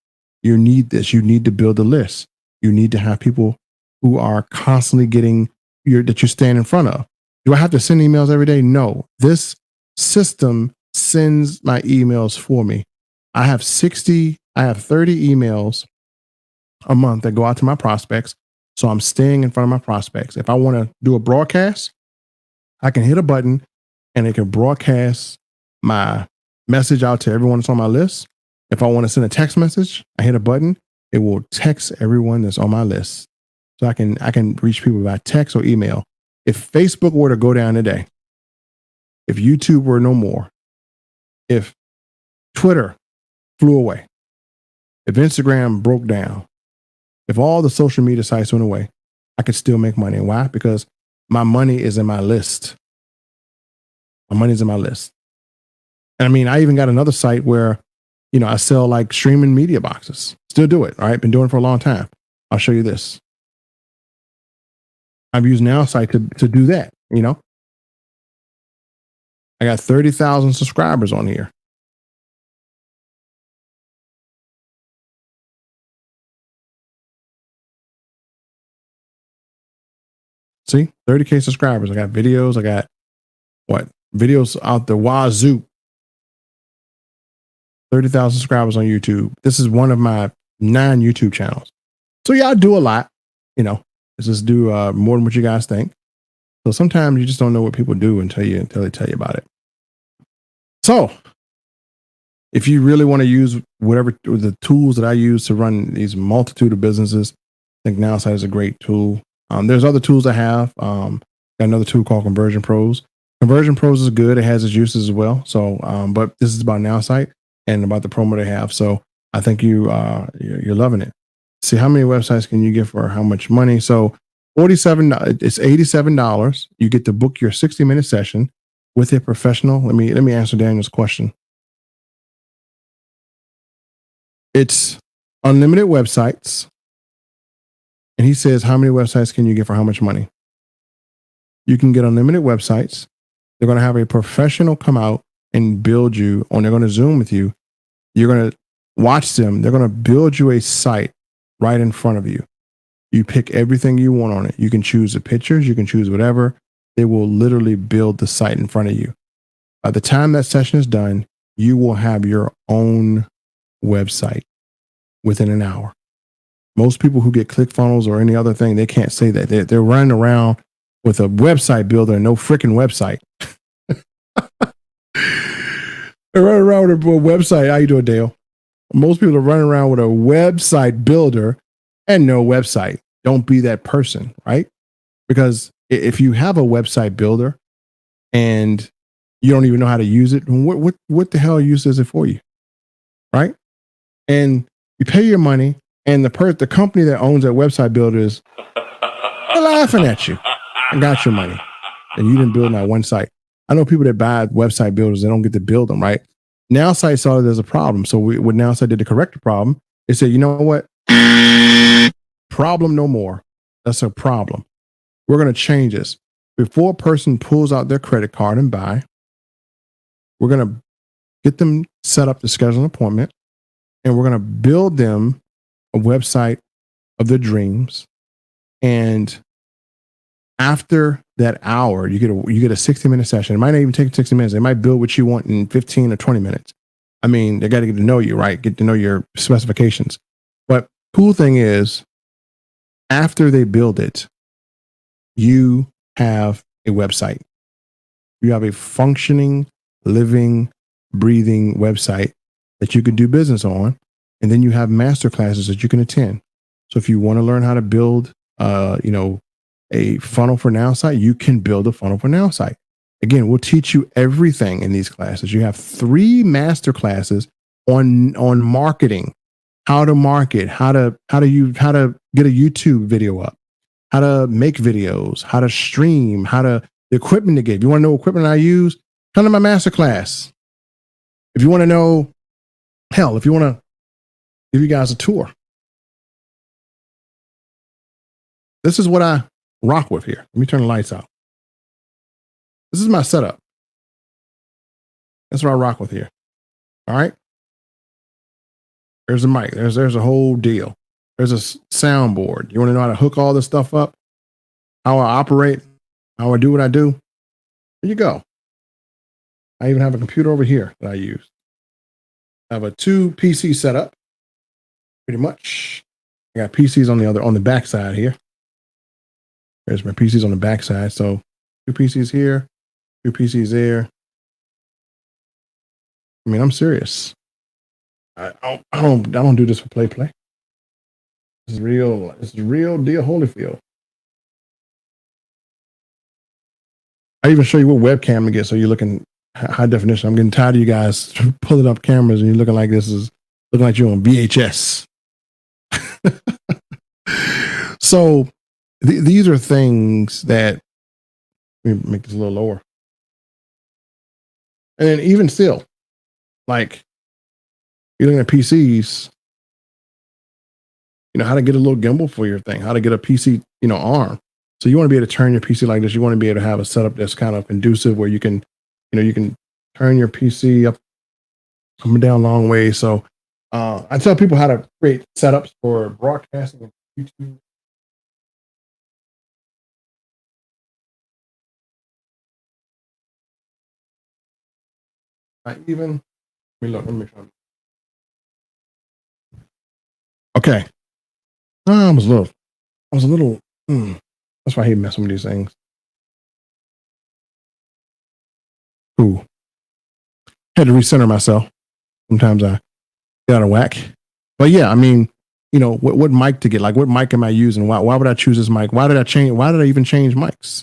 you need this. You need to build a list. You need to have people who are constantly that you stand in front of. Do I have to send emails every day? No. This system sends my emails for me. I have 30 emails a month that go out to my prospects. So I'm staying in front of my prospects. If I want to do a broadcast, I can hit a button and it can broadcast my message out to everyone that's on my list. If I want to send a text message, I hit a button. It will text everyone that's on my list. So I can reach people by text or email. If Facebook were to go down today, if YouTube were no more, if Twitter flew away, if Instagram broke down, if all the social media sites went away, I could still make money. Why? Because my money is in my list. My money's in my list. And I mean, I even got another site where, I sell like streaming media boxes. Still do it. All right. Been doing it for a long time. I'll show you this. I've used Nowsite to do that. I got 30,000 subscribers on here. See, 30K subscribers. I got videos. I got videos out the wazoo. 30,000 subscribers on YouTube. This is one of my 9 YouTube channels. So yeah, I do a lot. Let's just do more than what you guys think. So sometimes you just don't know what people do until they tell you about it. So if you really want to use whatever the tools that I use to run these multitude of businesses, I think Nowsite is a great tool. There's other tools I have. Got another tool called Conversion Pros. Conversion Pros is good. It has its uses as well. So, but this is about Nowsite and about the promo they have. So I think you're loving it. See, how many websites can you get for how much money? So it's $87. You get to book your 60-minute session with a professional. Let me answer Daniel's question. It's unlimited websites. And he says, how many websites can you get for how much money? You can get unlimited websites. They're going to have a professional come out and build you, or they're going to Zoom with you. You're going to watch them. They're going to build you a site right in front of you. You pick everything you want on it. You can choose the pictures. You can choose whatever. They will literally build the site in front of you. By the time that session is done, you will have your own website within an hour. Most people who get ClickFunnels or any other thing, they can't say that. They're running around with a website builder and no freaking website. They're running around with a website. How you doing, Dale? Most people are running around with a website builder and no website. Don't be that person, right? Because if you have a website builder and you don't even know how to use it, what the hell use is it for you, right? And you pay your money. And the company that owns that website builder is they're laughing at you. I got your money. And you didn't build that one site. I know people that buy website builders, they don't get to build them, right? Nowsite saw that there's a problem. So what Nowsite did to correct the problem, they said, you know what? Problem no more. That's a problem. We're going to change this. Before a person pulls out their credit card and buy, we're going to get them set up to schedule an appointment, and we're going to build them a website of their dreams. And after that hour, you get a 60-minute session. It might not even take 60 minutes. They might build what you want in 15 or 20 minutes. I mean, they got to get to know you, right? Get to know your specifications. But cool thing is, after they build it, you have a website. You have a functioning, living, breathing website that you can do business on. And then you have master classes that you can attend. So if you want to learn how to build, a funnel for Nowsite, you can build a funnel for Nowsite. Again, we'll teach you everything in these classes. You have 3 master classes on marketing, how to market, how to get a YouTube video up, how to make videos, how to stream, the equipment to get. If you want to know equipment I use, come to my master class. If you want to know, if you want to give you guys a tour, this is what I rock with here. Let me turn the lights out. This is my setup. That's what I rock with here. All right. There's a mic. There's a whole deal. There's a soundboard. You want to know how to hook all this stuff up? How I operate? How I do what I do? There you go. I even have a computer over here that I use. I have a 2 PC setup. Pretty much. I got PCs on the back side here. There's my PCs on the back side. So 2 PCs here, 2 PCs there. I mean, I'm serious. I don't do this for play. This is real. This is real deal Holyfield. I even show you what webcam to get, so you're looking high definition. I'm getting tired of you guys pulling up cameras and you're looking like looking like you're on VHS. So these are things that, let me make this a little lower. And then even still, like, you're looking at PCs, how to get a little gimbal for your thing, how to get a PC, arm. So you want to be able to turn your PC like this. You want to be able to have a setup that's kind of conducive where you can, you can turn your PC up and down long ways. So I tell people how to create setups for broadcasting on YouTube. Let me make sure. Okay. I was a little, that's why I hate messing with these things. Ooh. Had to recenter myself. Sometimes I get out of whack. But yeah, I mean, what mic to get? Like, what mic am I using? Why would I choose this mic? Why did I even change mics?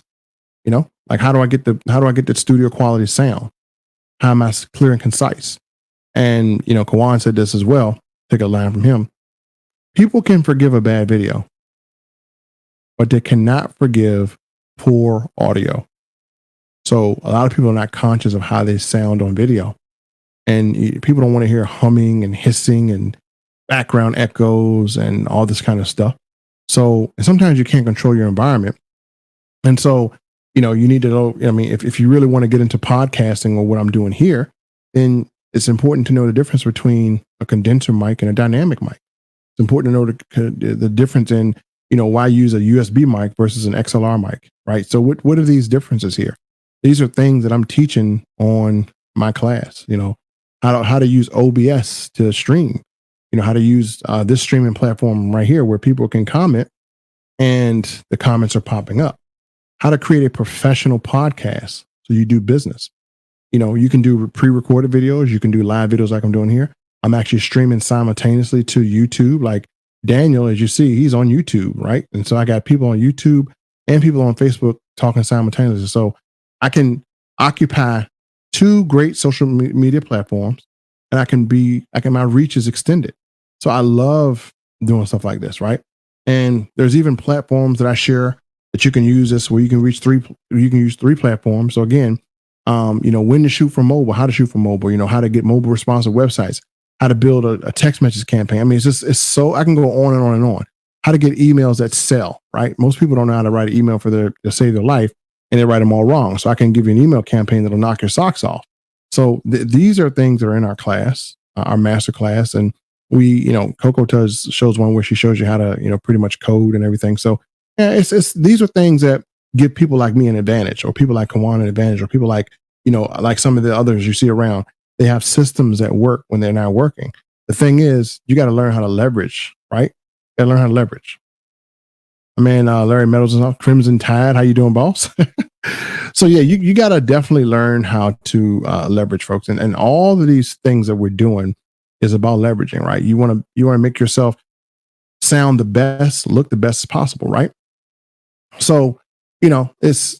Like, how do I get the studio quality sound? How am I clear and concise? And, Kawan said this as well. Take a line from him. People can forgive a bad video, but they cannot forgive poor audio. So a lot of people are not conscious of how they sound on video. And people don't want to hear humming and hissing and background echoes and all this kind of stuff. So sometimes you can't control your environment. And so, you need to know, if you really want to get into podcasting or what I'm doing here, then it's important to know the difference between a condenser mic and a dynamic mic. It's important to know the difference in, why use a USB mic versus an XLR mic, right? So what are these differences here? These are things that I'm teaching on my class, how to use OBS to stream, how to use this streaming platform right here where people can comment and the comments are popping up. How to create a professional podcast so you do business. You can do pre-recorded videos. You can do live videos like I'm doing here. I'm actually streaming simultaneously to YouTube. Like Daniel, as you see, he's on YouTube, right? And so I got people on YouTube and people on Facebook talking simultaneously. So I can occupy 2 great social media platforms, and my reach is extended. So I love doing stuff like this, right? And there's even platforms that I share that you can use this where you can use three platforms. So again, when to shoot for mobile, how to shoot for mobile, how to get mobile responsive websites, how to build a text message campaign. I mean, it's so, I can go on and on and on. How to get emails that sell, right? Most people don't know how to write an email to save their life, and they write them all wrong. So I can give you an email campaign that'll knock your socks off. So these are things that are in our class, our master class. And we, Coco shows one where she shows you how to, pretty much code and everything. So yeah, these are things that give people like me an advantage, or people like Kawan an advantage, or people like, like some of the others you see around. They have systems that work when they're not working. The thing is, you got to learn how to leverage, right? You got to learn how to leverage. Man, Larry Meadows is off. Crimson Tide, how you doing, boss? So yeah, you got to definitely learn how to leverage, folks. And all of these things that we're doing is about leveraging, right? You want to make yourself sound the best, look the best as possible, right? So, it's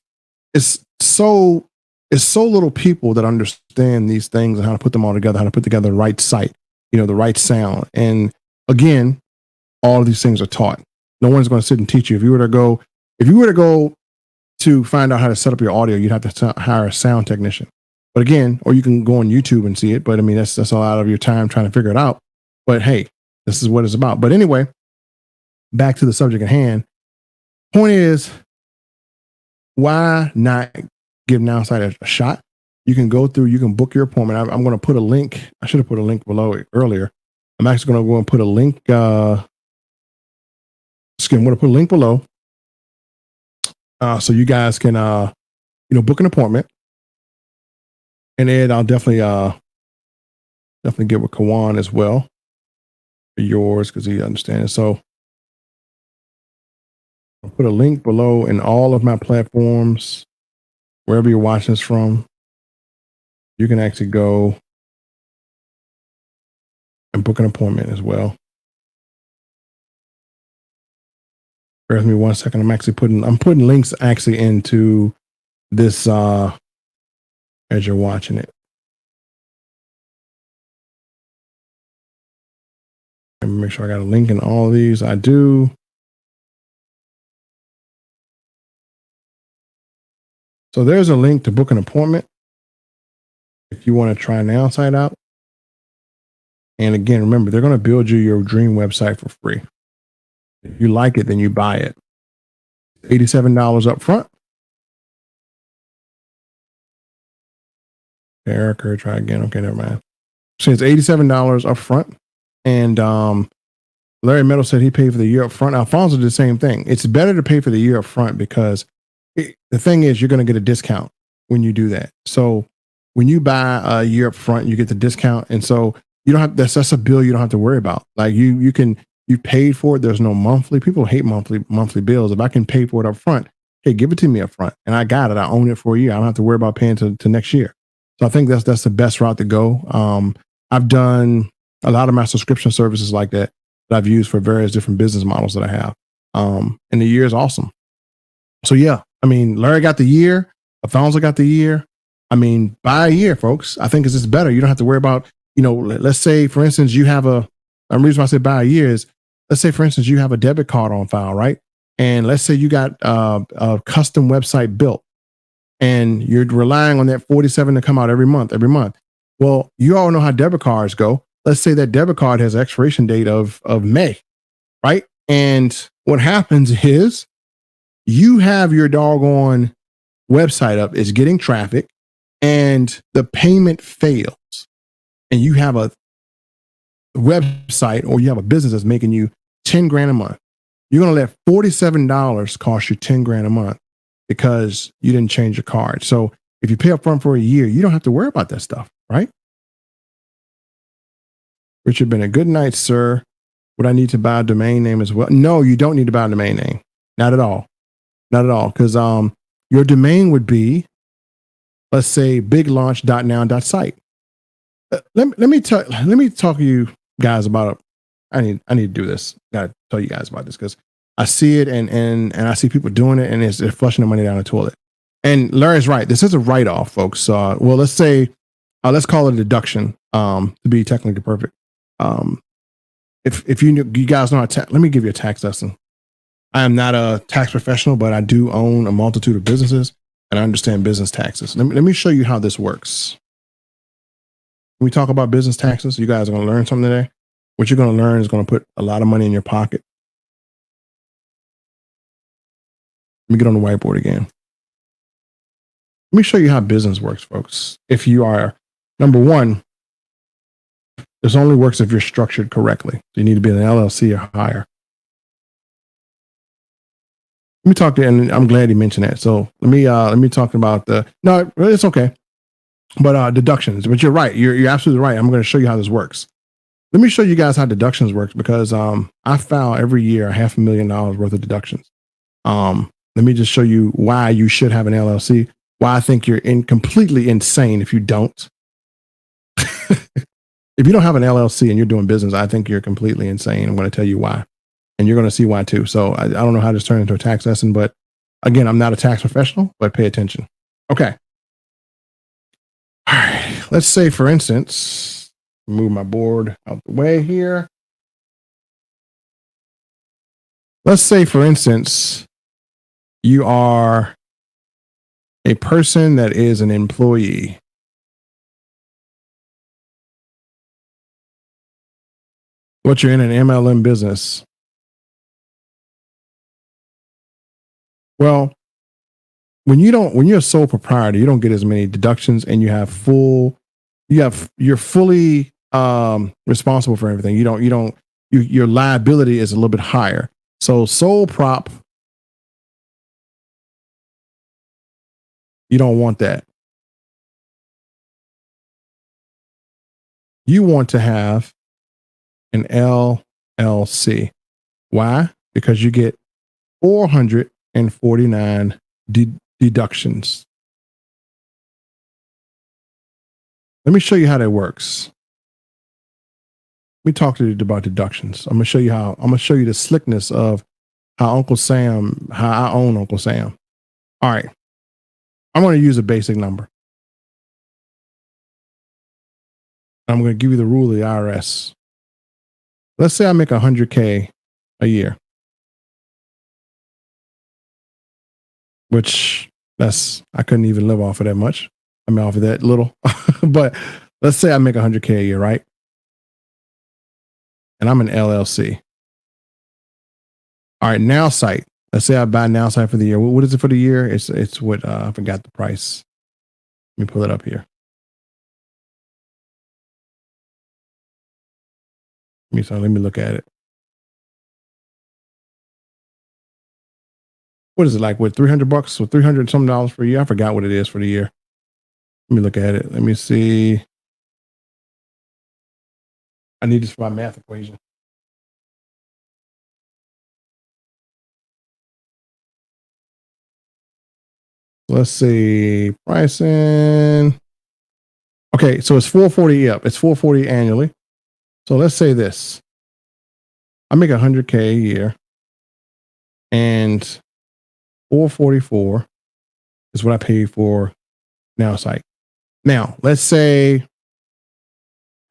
so little people that understand these things and how to put them all together, how to put together the right site, the right sound. And again, all of these things are taught. No one's going to sit and teach you. If you were to go to find out how to set up your audio, you'd have to hire a sound technician. But again, or you can go on YouTube and see it. But I mean, that's a lot of your time trying to figure it out. But hey, this is what it's about. But anyway, back to the subject at hand. Point is, why not give Nowsite a shot? You can go through, you can book your appointment. I'm going to put a link. I should have put a link below it earlier. I'm actually going to go and put a link. I'm going to put a link below so you guys can, book an appointment. And Ed, I'll definitely get with Kawan as well for yours, because he understands. So I'll put a link below in all of my platforms, wherever you're watching this from. You can actually go and book an appointment as well. Bear with me 1 second. I'm putting links actually into this as you're watching it. And make sure I got a link in all of these. I do. So there's a link to book an appointment if you want to try Nowsite out. And again, remember, they're going to build you your dream website for free. If you like it, then you buy it. $87 up front. Erica, try again. Okay, never mind. So it's $87 up front. And Larry Meadows said he paid for the year up front. Alfonso did the same thing. It's better to pay for the year up front because the thing is, you're going to get a discount when you do that. So when you buy a year up front, you get the discount. And so you don't have, that's a bill you don't have to worry about. Like you paid for it. There's no monthly. People hate monthly bills. If I can pay for it up front, hey, give it to me up front. And I got it. I own it for a year. I don't have to worry about paying to next year. So I think that's the best route to go. I've done a lot of my subscription services like that I've used for various different business models that I have. And the year is awesome. So yeah, I mean, Larry got the year. Alfonso got the year. I mean, buy a year, folks. I think it's just better. You don't have to worry about, let's say, for instance, you have the reason why I say buy a year is, let's say, for instance, you have a debit card on file, right? And let's say you got a custom website built and you're relying on that 47 to come out every month. Well, you all know how debit cards go. Let's say that debit card has an expiration date of May, right? And what happens is you have your doggone website up, it's getting traffic, and the payment fails. And you have a website or you have a business that's making you 10 grand a month. You're going to let $47 cost you 10 grand a month because you didn't change your card. So if you pay up front for a year, you don't have to worry about that stuff, right? Richard Bennett, good night, sir. Would I need to buy a domain name as well? No, you don't need to buy a domain name. Not at all. Not at all. Because your domain would be, let's say, biglaunch.now.site. Let me talk to you guys about it. I need to do this. Gotta tell you guys about this because I see it and I see people doing it and they're flushing the money down the toilet. And Larry's right. This is a write-off, folks. Well, let's say, let's call it a deduction to be technically perfect. if you guys know how to, let me give you a tax lesson. I am not a tax professional, but I do own a multitude of businesses and I understand business taxes. Let me show you how this works. When we talk about business taxes, you guys are going to learn something today. What you're going to learn is going to put a lot of money in your pocket. Let me get on the whiteboard again. Let me show you how business works, folks. If you are, number one, this only works if you're structured correctly. So you need to be an LLC or higher. Let me talk to, and I'm glad you mentioned that. So let me talk about no, it's okay. But deductions, but you're right. You're absolutely right. I'm going to show you how this works. Let me show you guys how deductions works because I file every year $500,000 worth of deductions. Let me just show you why you should have an LLC, why I think you're completely insane if you don't. If you don't have an LLC and you're doing business, I think you're completely insane. I'm going to tell you why. And you're going to see why too. So I don't know how this turned into a tax lesson, but again, I'm not a tax professional, but pay attention. Okay. All right. Let's say, for instance, move my board out the way here. Let's say, for instance, you are a person that is an employee. But you're in an MLM business. Well, when you're a sole proprietor, you don't get as many deductions and you're fully responsible for everything. Your liability is a little bit higher. So sole prop, you don't want that. You want to have an LLC. Why? Because you get 449 deductions. Let me show you how that works. Let me talk to you about deductions. I'm going to show you the slickness of how I own Uncle Sam. All right. I'm going to use a basic number. I'm going to give you the rule of the IRS. Let's say I make $100K a year, which I couldn't even live off of that much. I mean, off of that little, but let's say I make $100K a year, right? And I'm an LLC. All right, Nowsite. Let's say I buy Nowsite for the year. What is it for the year? It's what I forgot the price. Let me pull it up here. Let me look at it. What is it like? What, $300 or $300 something dollars for a year? I forgot what it is for the year. Let me look at it. Let me see. I need this for my math equation. Let's see. Pricing. Okay, so it's 440 up. It's 440 annually. So let's say this. I make $100K a year. And 444 is what I pay for Nowsite. Now, let's say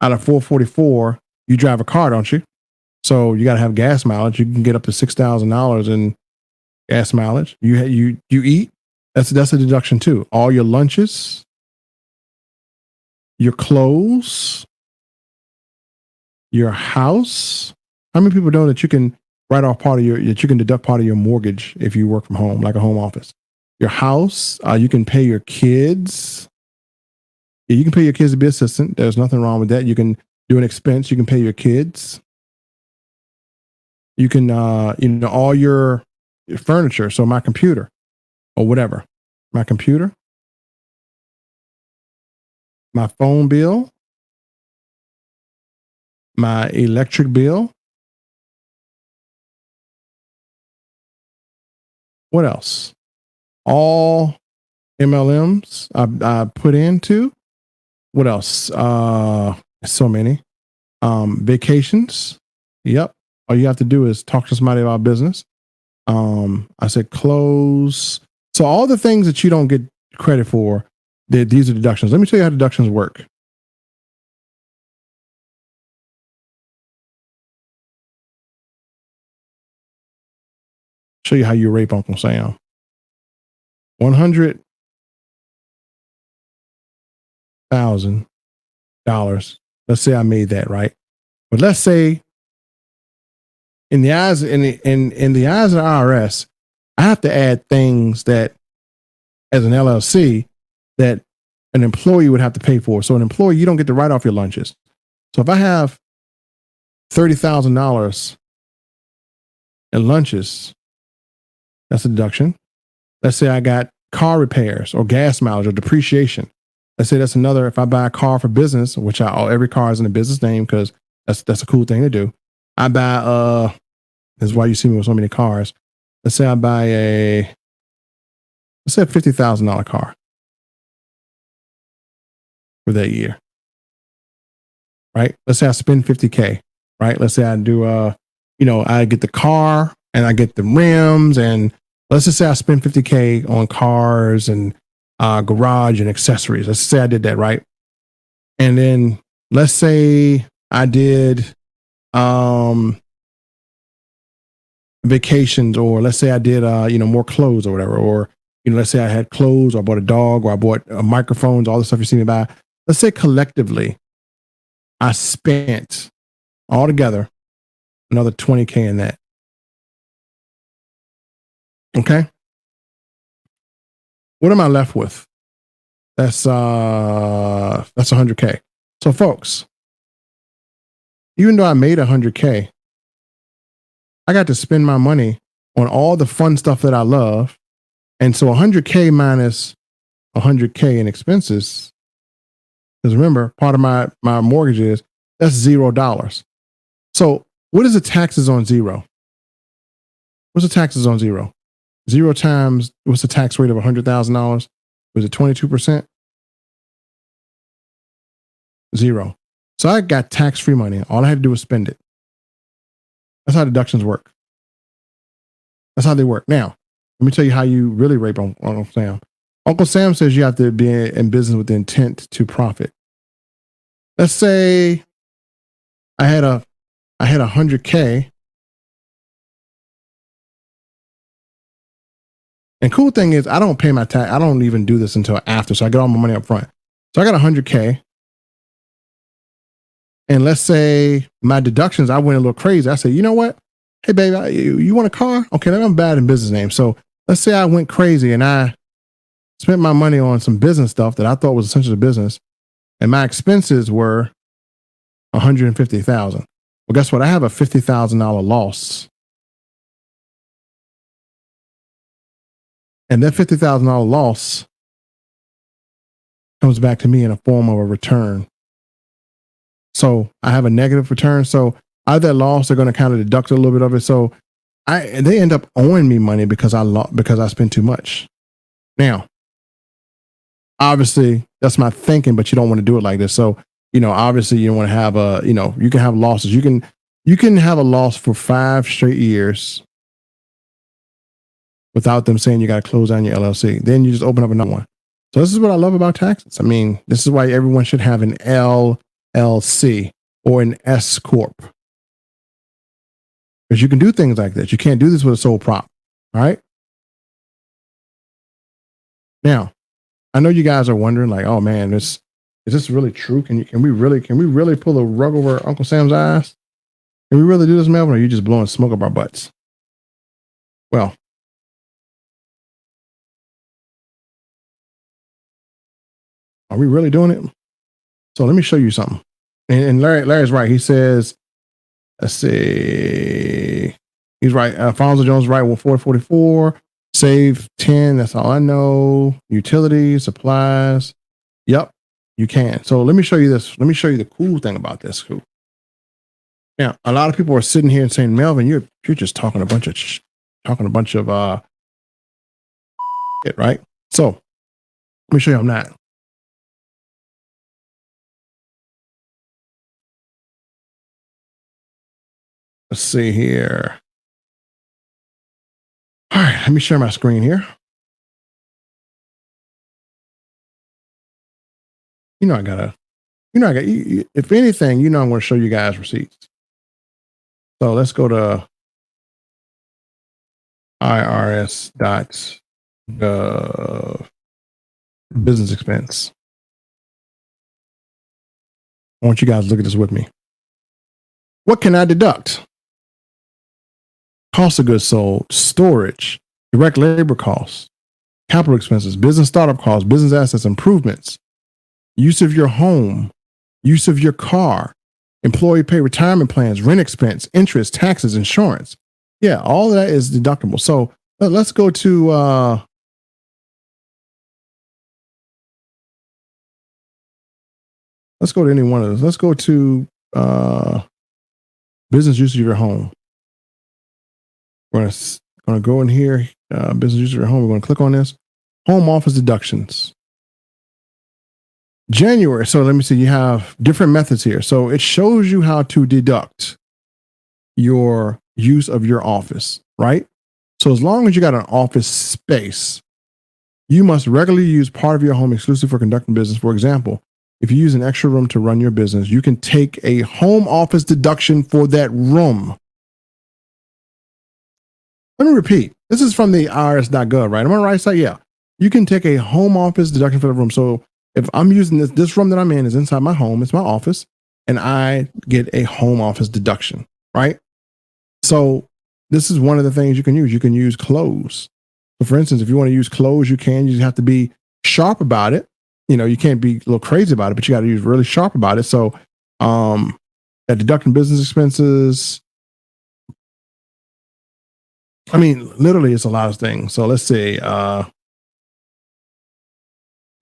out of 444, you drive a car, don't you? So you got to have gas mileage. You can get up to $6,000 in gas mileage. You eat. That's a deduction too. All your lunches, your clothes, your house. How many people know that you can write off that you can deduct part of your mortgage if you work from home, like a home office? Your house, you can pay your kids. Yeah, you can pay your kids to be assistant. There's nothing wrong with that. You can do an expense. You can pay your kids. You can, all your furniture. So my computer or whatever, my computer, my phone bill, my electric bill. What else? All MLMs I put into. What else? So many. Vacations. Yep. All you have to do is talk to somebody about business. I said close. So all the things that you don't get credit for, these are deductions. Let me tell you how deductions work. Show you how you rape Uncle Sam. $100,000. Let's say I made that, right? But let's say in the eyes of the IRS, I have to add things that as an LLC that an employee would have to pay for. So an employee, you don't get to write off your lunches. So if I have $30,000 in lunches, that's a deduction. Let's say I got car repairs or gas mileage or depreciation. Let's say that's another. If I buy a car for business, which every car is in a business name because that's a cool thing to do. I buy this is why you see me with so many cars. Let's say I buy a $50,000 car for that year, right? Let's say I spend $50K, right? Let's say I do I get the car and I get the rims, and let's just say I spend $50K on cars and garage and accessories. Let's say I did that, right? And then let's say I did vacations, or let's say I did more clothes or whatever, or let's say I had clothes, or I bought a dog, or I bought microphones, all the stuff you see me buy. Let's say collectively I spent altogether another $20K in that. Okay, what am I left with? That's $100K. So folks, even though I made $100K, I got to spend my money on all the fun stuff that I love. And so $100K minus $100K in expenses, because remember, part of my mortgage that's $0. So what is the taxes on zero? What's the taxes on zero? Zero times, what's the tax rate of $100,000? Was it 22%? Zero. So I got tax-free money. All I had to do was spend it. That's how deductions work. That's how they work. Now, let me tell you how you really rape Uncle Sam. Uncle Sam says you have to be in business with the intent to profit. Let's say I had 100K. And cool thing is, I don't pay my tax. I don't even do this until after. So I get all my money up front. So I got 100K. And let's say my deductions, I went a little crazy. I said, you know what? Hey, baby, you want a car? Okay, I'm bad in business names. So let's say I went crazy and I spent my money on some business stuff that I thought was essential to business. And my expenses were $150,000. Well, guess what? I have a $50,000 loss. And that $50,000 loss comes back to me in a form of a return. So I have a negative return. So out of that loss, they're going to kind of deduct a little bit of it. So they end up owing me money because I spent too much. Now, obviously, that's my thinking, but you don't want to do it like this. So, obviously, you want to have you can have losses. You can have a loss for 5 straight years without them saying you got to close down your LLC. Then you just open up another one. So this is what I love about taxes. I mean, this is why everyone should have an LLC or an S Corp. Because you can do things like this. You can't do this with a sole prop. All right. Now, I know you guys are wondering, like, oh man, is this really true? Can we really pull the rug over Uncle Sam's eyes? Can we really do this, Melvin? Or are you just blowing smoke up our butts? Well, are we really doing it? So let me show you something. And Larry's right. He says, let's see. He's right. Alfonso Jones is right. 444. Save 10. That's all I know. Utilities, supplies. Yep, you can. So let me show you this. Let me show you the cool thing about this. Cool. Now, a lot of people are sitting here and saying, Melvin, you're just talking a bunch of shit, right? So let me show you I'm not. Let's see here. All right, let me share my screen here. If anything, I'm going to show you guys receipts. So let's go to irs.gov business expense. I want you guys to look at this with me. What can I deduct? Cost of goods sold, storage, direct labor costs, capital expenses, business startup costs, business assets improvements, use of your home, use of your car, employee pay, retirement plans, rent expense, interest, taxes, insurance. Yeah, all of that is deductible. So let's go to any one of those. Let's go to business use of your home. We're going to go in here, business use of your home. We're going to click on this. Home office deductions. January. So let me see. You have different methods here. So it shows you how to deduct your use of your office, right? So as long as you got an office space, you must regularly use part of your home exclusively for conducting business. For example, if you use an extra room to run your business, you can take a home office deduction for that room. Let me repeat. This is from the irs.gov, right? Am I on the right side? Yeah. You can take a home office deduction for the room. So if I'm using this room that I'm in is inside my home, it's my office, and I get a home office deduction, right? So this is one of the things you can use. You can use clothes. So for instance, if you want to use clothes, you can. You just have to be sharp about it. You know, you can't be a little crazy about it, but you got to be really sharp about it. So deducting business expenses, I mean, literally, it's a lot of things. So let's say you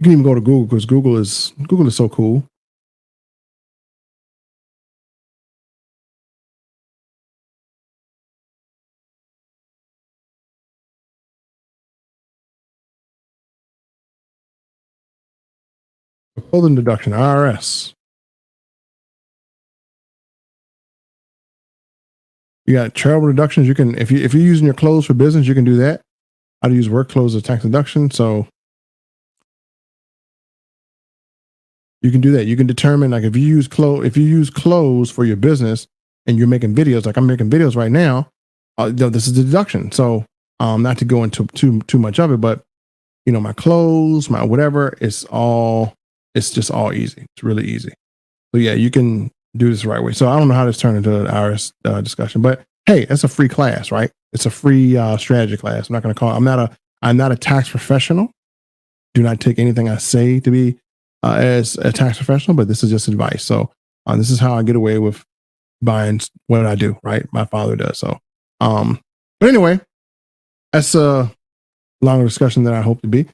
can even go to Google, because Google is so cool. Clothing deduction, IRS. You got travel deductions. You can, if you're using your clothes for business, you can do that. How to use work clothes as tax deduction. So you can do that. You can determine, like, if you use clothes for your business and you're making videos, like I'm making videos right now, this is the deduction. So not to go into too much of it, but you know, my clothes, my whatever, it's just all easy. It's really easy. So yeah, you can do this the right way. So I don't know how this turned into an IRS discussion, but hey, it's a free class, right? It's a free strategy class. I'm not going to call it. I'm not a tax professional. Do not take anything I say to be as a tax professional, but this is just advice. So this is how I get away with buying what I do, right? My father does. So, but anyway, that's a longer discussion than I hope to be.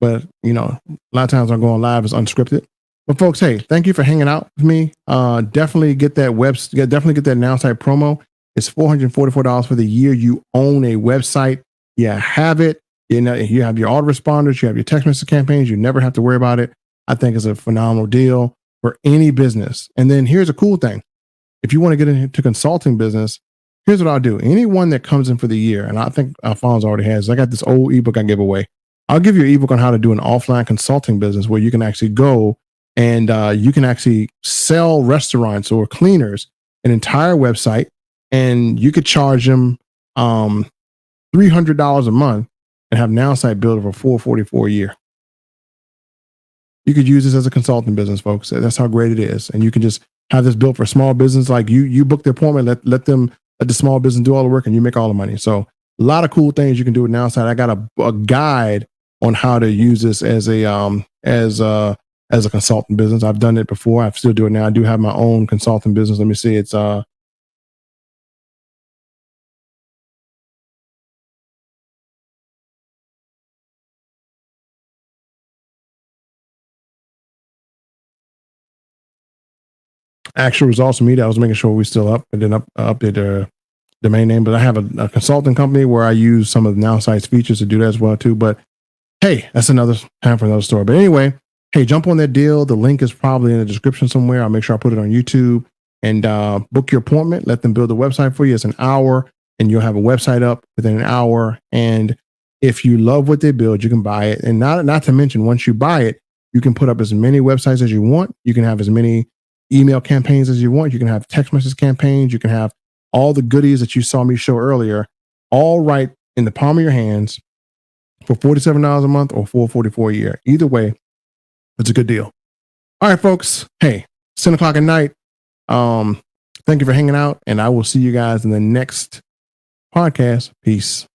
But you know, a lot of times I'm going live is unscripted. But folks, hey, thank you for hanging out with me. Definitely get that definitely get that Nowsite promo. It's $444 for the year. You own a website. You have it. You know, you have your autoresponders. You have your text message campaigns. You never have to worry about it. I think it's a phenomenal deal for any business. And then here's a cool thing. If you want to get into consulting business, here's what I'll do. Anyone that comes in for the year, and I think Alphonse already has, I got this old ebook I give away. I'll give you an ebook on how to do an offline consulting business where you can actually go and you can actually sell restaurants or cleaners an entire website, and you could charge them $300 a month and have Nowsite build for $444 a year. You could use this as a consulting business, folks. That's how great it is. And you can just have this built for small business. Like you book the appointment, let the small business do all the work, and you make all the money. So a lot of cool things you can do with Nowsite. I got a guide on how to use this as a consultant business. I've done it before. I still do it now. I do have my own consulting business. Let me see. It's Actual Results Media. I was making sure we still up, and then update the domain name. But I have a consulting company where I use some of the Nowsite's features to do that as well too. But hey, that's another time for another story. But anyway, hey, jump on that deal. The link is probably in the description somewhere. I'll make sure I put it on YouTube, and book your appointment. Let them build a website for you. It's an hour, and you'll have a website up within an hour. And if you love what they build, you can buy it. And not to mention, once you buy it, you can put up as many websites as you want. You can have as many email campaigns as you want. You can have text message campaigns. You can have all the goodies that you saw me show earlier, all right in the palm of your hands for $47 a month or $444 a year. Either way, it's a good deal. All right, folks. Hey, it's 10 o'clock at night. Thank you for hanging out, and I will see you guys in the next podcast. Peace.